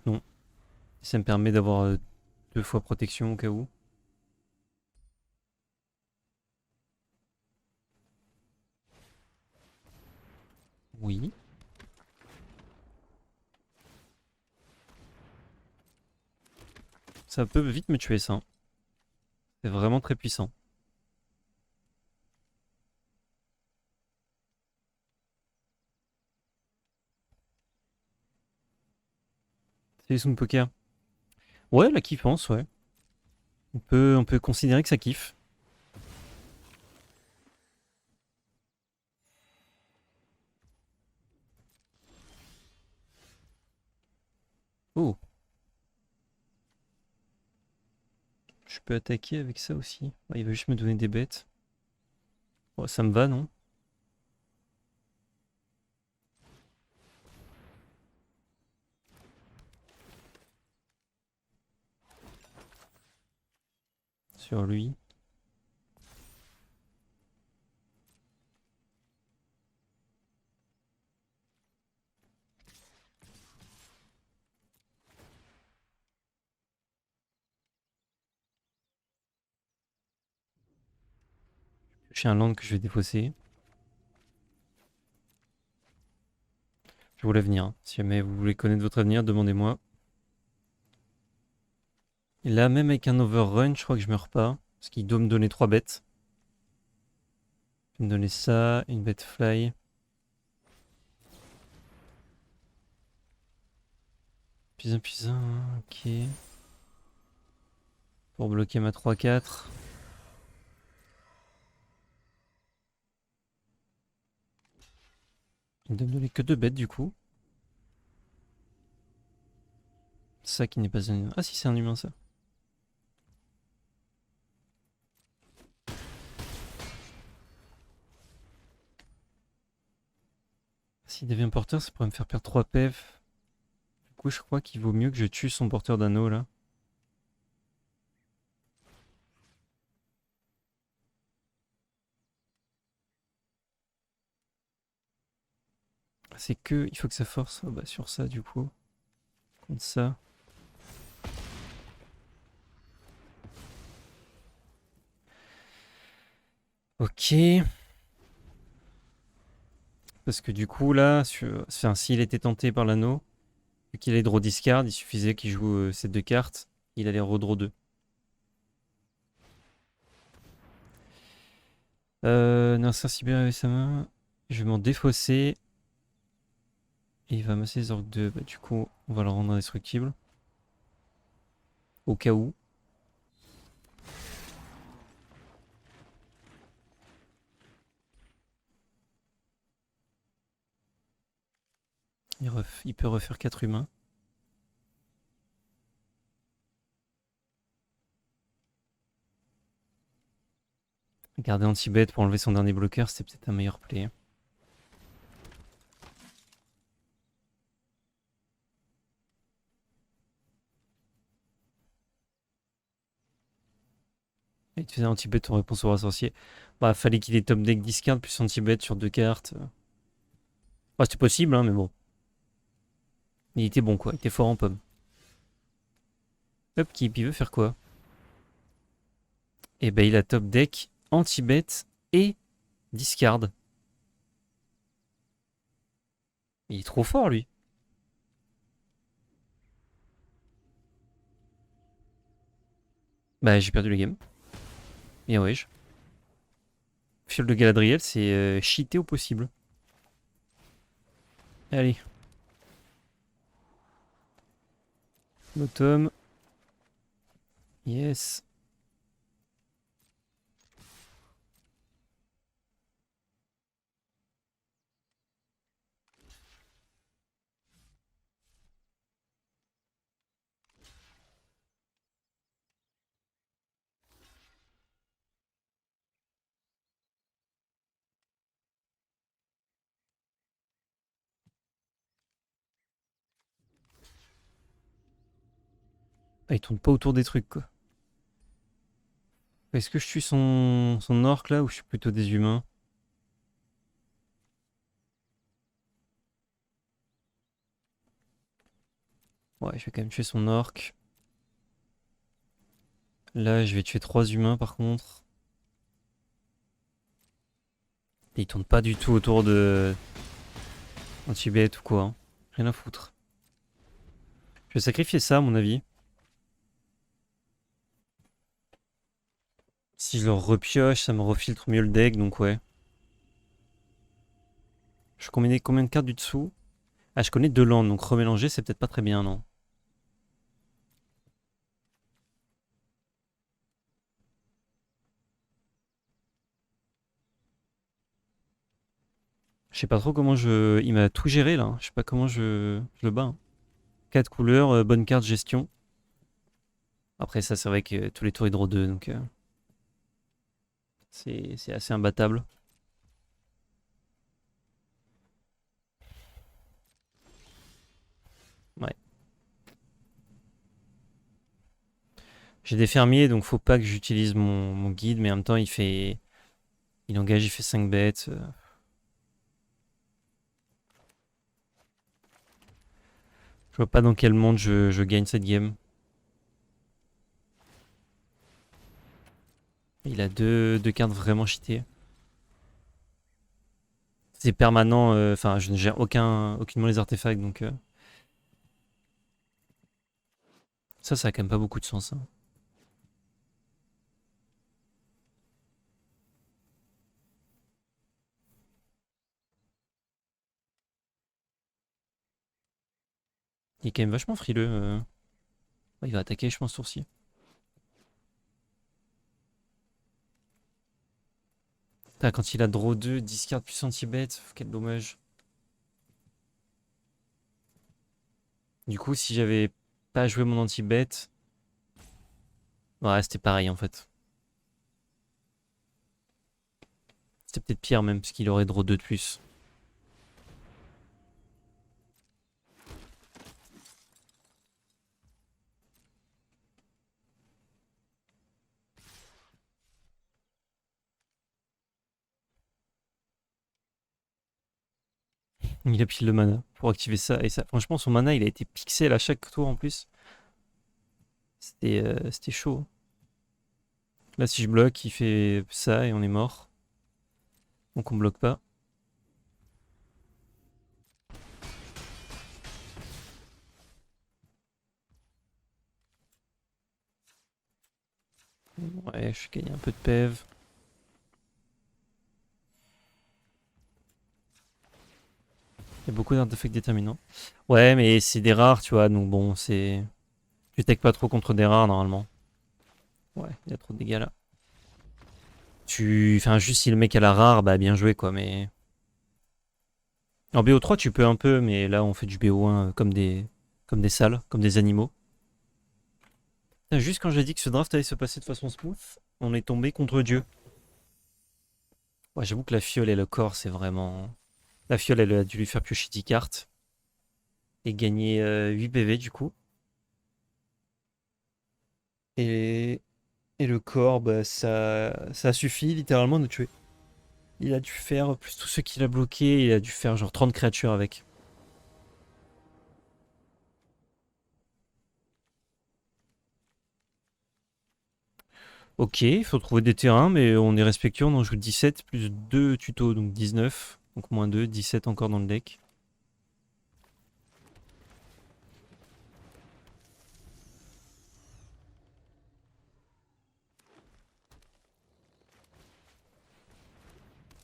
non. Ça me permet d'avoir 2 fois protection au cas où. Oui. Ça peut vite me tuer ça. C'est vraiment très puissant. Salut Soum Poker. Ouais, la kiffance, ouais. On peut considérer que ça kiffe. Oh, je peux attaquer avec ça aussi. Ouais, il va juste me donner des bêtes. Ouais, ça me va, non? Sur lui. J'ai un land que je vais défausser. Je vous l'avenir. Si jamais vous voulez connaître votre avenir, demandez-moi. Et là, même avec un overrun, je crois que je meurs pas. Parce qu'il doit me donner 3 bêtes. Il va me donner ça, une bête fly. Puis un, ok. Pour bloquer ma 3-4. Il doit me donner que 2 bêtes du coup. Ça qui n'est pas un humain. Ah si, c'est un humain ça. S'il devient porteur, ça pourrait me faire perdre 3 PF. Du coup, je crois qu'il vaut mieux que je tue son porteur d'anneau là. C'est que, il faut que ça force. Oh, bah, sur ça du coup. Contre ça. Ok. Parce que du coup là, enfin, s'il était tenté par l'anneau, vu qu'il allait draw discard, il suffisait qu'il joue ces 2 cartes. Il allait redraw 2. Narcisse Sibérie avec sa main. Je vais m'en défausser. Et il va masser les orques 2. Bah, du coup, on va le rendre indestructible. Au cas où. Il peut refaire 4 humains. Garder anti-bet pour enlever son dernier bloqueur, c'était peut-être un meilleur play. Et tu faisais anti-bet en réponse au roi sorcier. Bah, fallait qu'il ait top deck discard plus anti-bet sur 2 cartes. Bah, c'était possible, hein, mais bon. Il était bon, quoi. Il était fort en pomme. Upkeep, il veut faire quoi? Et bah, il a top deck, anti-bet et discard. Il est trop fort, lui. Bah, j'ai perdu le game. Bien wesh. Fiole de Galadriel, c'est cheaté au possible. Allez. Bottom. Yes. Ah, il tourne pas autour des trucs, quoi. Est-ce que je suis son orc là ou je suis plutôt des humains? Ouais, je vais quand même tuer son orc. Là, je vais tuer 3 humains par contre. Et il tourne pas du tout autour de un Tibet ou quoi, hein. Rien à foutre. Je vais sacrifier ça, à mon avis. Si je le repioche, ça me refiltre mieux le deck, donc ouais. Je connais combien de cartes du dessous? Ah, je connais 2 landes, donc remélanger, c'est peut-être pas très bien, non? Je sais pas trop comment je... Il m'a tout géré là. Je sais pas comment je le bats, hein. 4 couleurs, bonne carte gestion. Après ça c'est vrai que tous les tours ils draw 2 donc c'est assez imbattable. Ouais. J'ai des fermiers donc faut pas que j'utilise mon guide mais en même temps il fait... Il engage, il fait 5 bêtes. Je vois pas dans quel monde je gagne cette game. Il a deux cartes vraiment cheatées. C'est permanent, enfin je ne gère aucunement les artefacts donc ça a quand même pas beaucoup de sens, hein. Il est quand même vachement frileux. Ouais, il va attaquer je pense sourcier. Putain, quand il a draw 2, 10 cartes plus anti-bet, quel dommage. Du coup si j'avais pas joué mon anti-bet, ouais c'était pareil en fait. C'était peut-être pire même parce qu'il aurait draw 2 de plus. Il a pile de mana pour activer ça et ça. Franchement son mana il a été pixel à chaque tour en plus. C'était chaud. Là si je bloque il fait ça et on est mort. Donc on bloque pas. Ouais, je gagne un peu de PEV. Il y a beaucoup d'artefacts déterminants. Ouais, mais c'est des rares, tu vois, donc bon, c'est... Tu tech pas trop contre des rares, normalement. Ouais, il y a trop de dégâts, là. Enfin, juste si le mec a la rare, bah bien joué, quoi, mais... En BO3, tu peux un peu, mais là, on fait du BO1 comme des salles, comme des animaux. Putain, juste quand j'ai dit que ce draft allait se passer de façon smooth, on est tombé contre Dieu. Ouais, j'avoue que la fiole et le corps, c'est vraiment... La fiole, elle a dû lui faire piocher 10 cartes. Et gagner 8 PV, du coup. Et Et le corps, bah, ça suffit littéralement de tuer. Il a dû faire, plus tous ceux qu'il a bloqués, il a dû faire genre 30 créatures avec. Ok, il faut trouver des terrains, mais on est respectueux, on en joue 17 plus 2 tutos, donc 19. Donc moins 2, 17 encore dans le deck.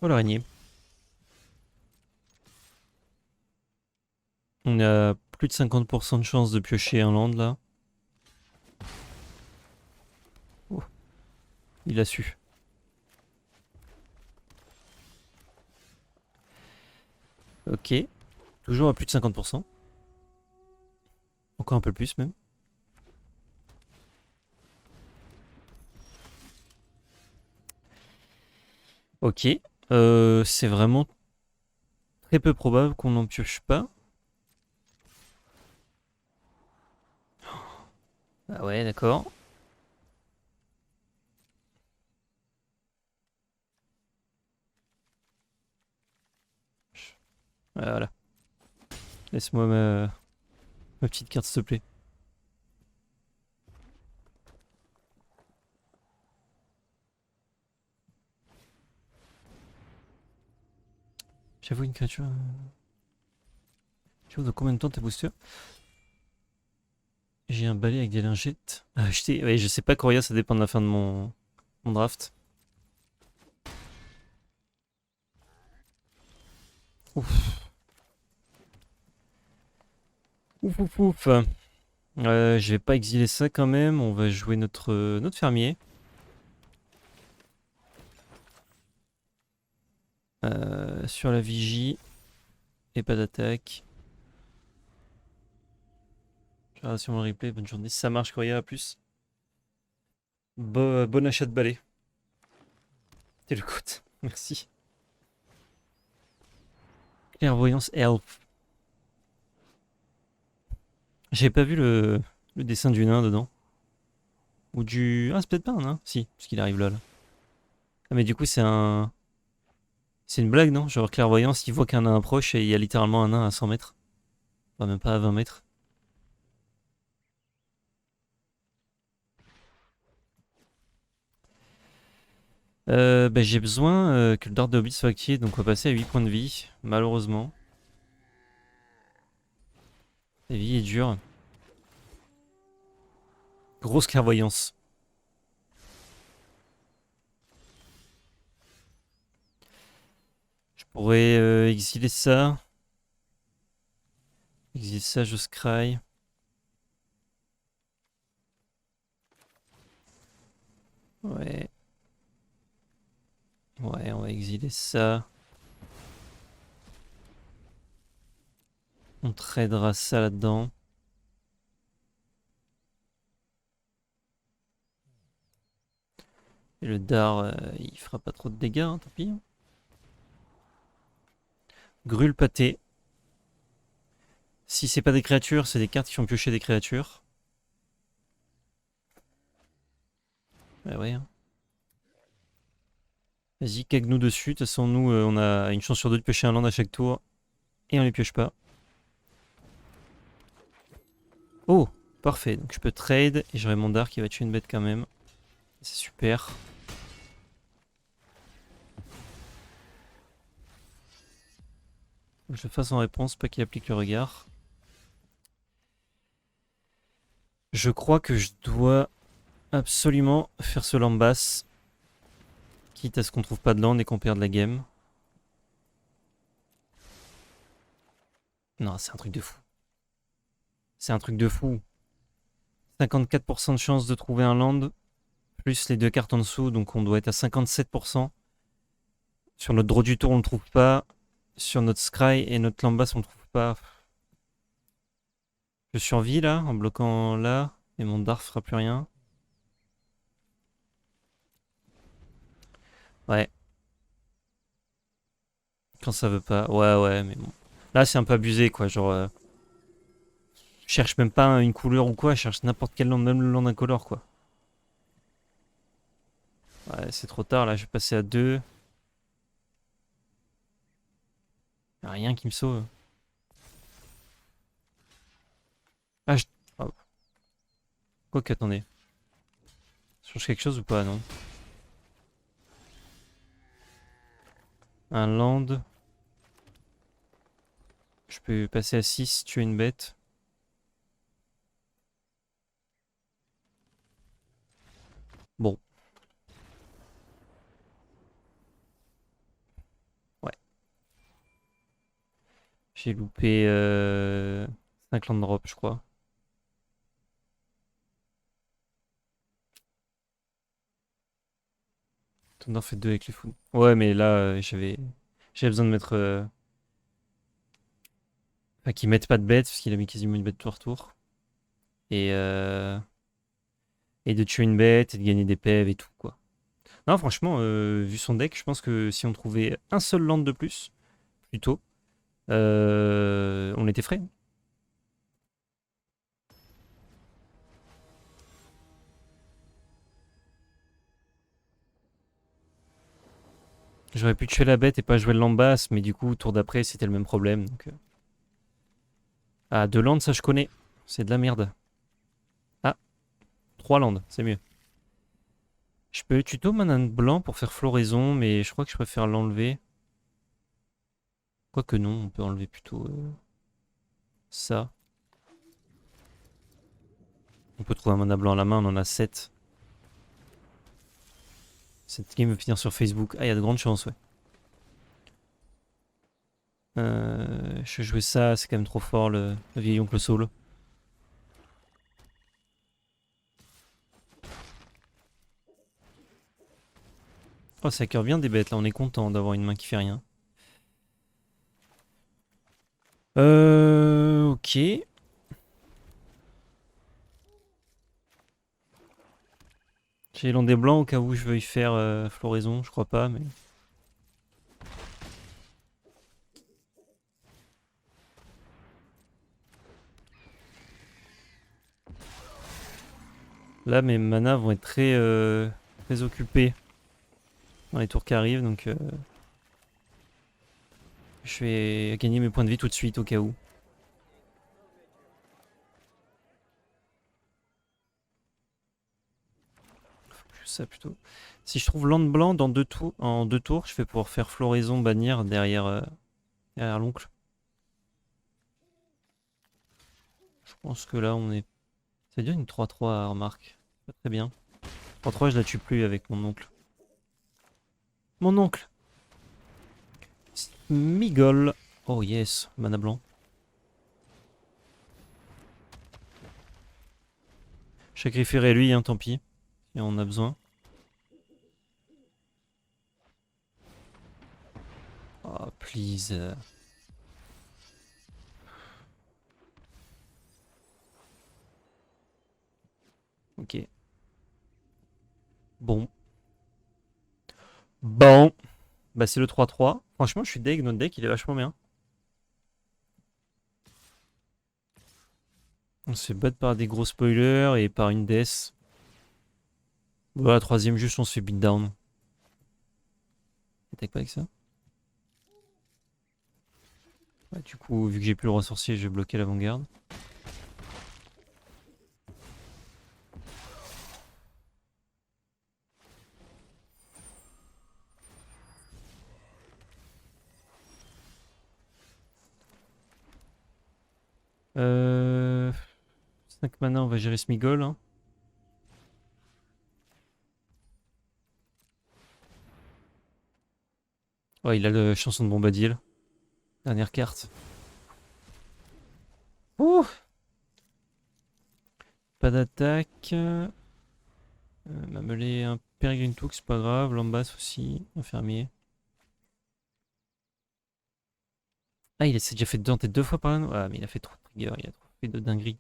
Oh l'araignée. On a plus de 50% de chance de piocher un land là. Oh, il a su. Ok, toujours à plus de 50%. Encore un peu plus même. Ok, c'est vraiment très peu probable qu'on n'en pioche pas. Ah ouais, d'accord. Voilà. Laisse-moi ma petite carte, s'il te plaît. J'avoue, une créature. Tu vois, dans combien de temps t'as booster? J'ai un balai avec des lingettes à acheter. Ouais, je sais pas, Coria, ça dépend de la fin de mon draft. Ouf. Ouf, ouf, ouf. Je vais pas exiler ça quand même. On va jouer notre fermier. Sur la vigie. Et pas d'attaque. Je regarde sur mon replay, bonne journée. Si ça marche, Coria, à plus. Bon achat de balai. T'es le côte. Merci. Clairvoyance help. J'avais pas vu le dessin du nain dedans. Ou du... Ah, c'est peut-être pas un nain. Si, parce qu'il arrive là. Ah, mais du coup, c'est un... C'est une blague, non? Genre, clairvoyance, il voit qu'un nain approche et il y a littéralement un nain à 100 mètres. Enfin, même pas à 20 mètres. Bah, j'ai besoin que le dard de Hobbit soit activé, donc on va passer à 8 points de vie, malheureusement. La vie est dure. Grosse clairvoyance. Je pourrais exiler ça. Exiler ça, je scry. Ouais. Ouais, on va exiler ça. On tradera ça là-dedans. Et le dard, il fera pas trop de dégâts, hein, tant pis. Grûle pâté. Si c'est pas des créatures, c'est des cartes qui font piocher des créatures. Bah ouais. Hein. Vas-y, cague-nous dessus. De toute façon, nous, on a une chance sur deux de piocher un land à chaque tour. Et on les pioche pas. Oh, parfait. Donc je peux trade et j'aurai mon dard qui va tuer une bête quand même. C'est super. Je le fasse en réponse, pas qu'il applique le regard. Je crois que je dois absolument faire ce Lambas. Quitte à ce qu'on trouve pas de land et qu'on perde la game. Non, c'est un truc de fou. C'est un truc de fou. 54% de chance de trouver un land, plus les deux cartes en dessous, donc on doit être à 57%. Sur notre draw du tour, on le trouve pas. Sur notre scry et notre Lambas, on le trouve pas. Je survis là, en bloquant là, et mon dard fera plus rien. Ouais. Quand ça veut pas. Ouais, ouais, mais bon. Là, c'est un peu abusé, quoi. Genre, je cherche même pas une couleur ou quoi, je cherche n'importe quel land, même le land incolore, quoi. Ouais, c'est trop tard, là, je vais passer à 2. Y'a rien qui me sauve. Ah, je... oh. Quoi qu'attendez. Ça change quelque chose ou pas, non? Un land. Je peux passer à 6, tuer une bête. Bon. Ouais. J'ai loupé 5 land drop, je crois. T'en as fait 2 avec les fous. Ouais, mais là, j'avais besoin de mettre... Enfin, qu'ils mettent pas de bête, parce qu'il a mis quasiment une bête tour tour. Et, et de tuer une bête, et de gagner des PV et tout, quoi. Non, franchement, vu son deck, je pense que si on trouvait un seul land de plus, plutôt, on était frais. J'aurais pu tuer la bête et pas jouer le Lambas, mais du coup, tour d'après, c'était le même problème. Donc, ah, 2 landes, ça je connais. C'est de la merde. Ah, 3 landes, c'est mieux. Je peux tuto Manan blanc pour faire floraison, mais je crois que je préfère l'enlever. Quoique non, on peut enlever plutôt ça. On peut trouver un mana blanc à la main, on en a 7. Cette game va finir sur Facebook. Ah, il y a de grandes chances, ouais. Je vais jouer ça, c'est quand même trop fort le vieil oncle Saul. Oh, ça cœur bien des bêtes là, on est content d'avoir une main qui fait rien. Ok. J'ai l'on des blancs au cas où je veux y faire floraison, je crois pas, mais. Là, mes manas vont être très occupés dans les tours qui arrivent, donc je vais gagner mes points de vie tout de suite au cas où. Ça plutôt. Si je trouve land blanc dans en 2 tours, je vais pouvoir faire floraison bannière derrière l'oncle. Je pense que là, on est. Ça veut dire une 3-3, remarque. Pas très bien. 3-3, je la tue plus avec mon oncle. Mon oncle Smigol. Oh yes, mana blanc. Je sacrifierai lui, hein, tant pis. Si on a besoin. Oh, please. Ok. Bon. Bon. Bah, c'est le 3-3. Franchement, je suis deg. Notre deck, il est vachement bien. On se fait battre par des gros spoilers et par une death. Voilà, troisième, juste on se fait beatdown. Attaque pas avec ça. Ouais, du coup, vu que j'ai plus le roi sorcier, je vais bloquer l'avant-garde. Euh... 5 mana, on va gérer Smigol. Hein. Ouais, il a le chanson de Bombadil. Dernière carte. Ouh, pas d'attaque. M'a mêlé un Peregrine Took, c'est pas grave. Lambas aussi, infirmier. Ah, il s'est déjà fait tenter 2 fois par là. Ah, mais il a fait trop de trigger, il a trop fait de dinguerie.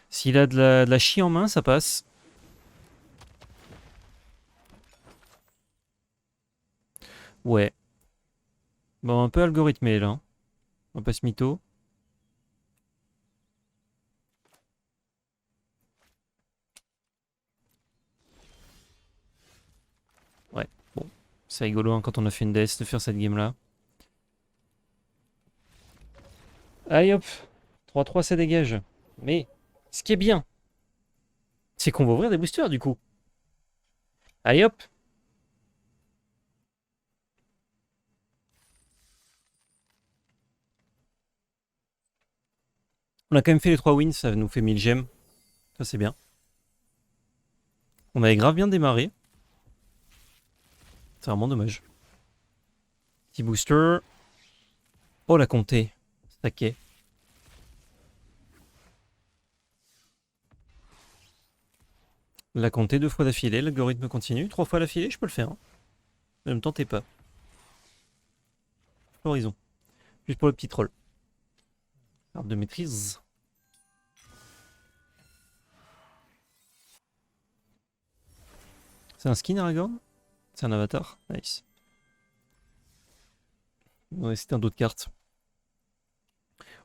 S'il a de la chie en main, ça passe. Ouais. Bon, un peu algorithmé là. Hein. On va pas se mytho. Ouais, bon. C'est rigolo hein, quand on a fait une DS de faire cette game là. Allez hop. 3-3 ça dégage. Mais ce qui est bien, c'est qu'on va ouvrir des boosters du coup. Allez hop. On a quand même fait les 3 wins, ça nous fait 1000 gemmes. Ça c'est bien. On avait grave bien démarré. C'est vraiment dommage. Petit booster. Oh la comté. Stacké. La comté 2 fois d'affilée, l'algorithme continue. 3 fois d'affilée, je peux le faire. Hein. Ne me tentez pas. L'horizon. Juste pour le petit troll. Arbre de maîtrise. C'est un skin Aragorn? C'est un avatar? Nice. Ouais, c'était un dos de carte.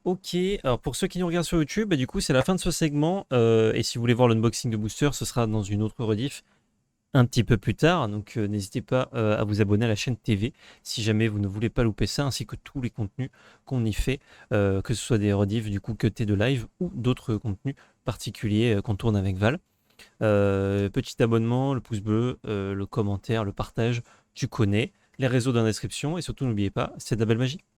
Ok, alors pour ceux qui nous regardent sur YouTube, bah, du coup c'est la fin de ce segment. Et si vous voulez voir l'unboxing de booster, ce sera dans une autre rediff un petit peu plus tard. Donc n'hésitez pas à vous abonner à la chaîne TV si jamais vous ne voulez pas louper ça, ainsi que tous les contenus qu'on y fait, que ce soit des rediffs du coup que t'es de live ou d'autres contenus particuliers qu'on tourne avec Val. Petit abonnement, le pouce bleu, le commentaire, le partage, tu connais. Les réseaux dans la description et surtout n'oubliez pas, c'est de la belle magie.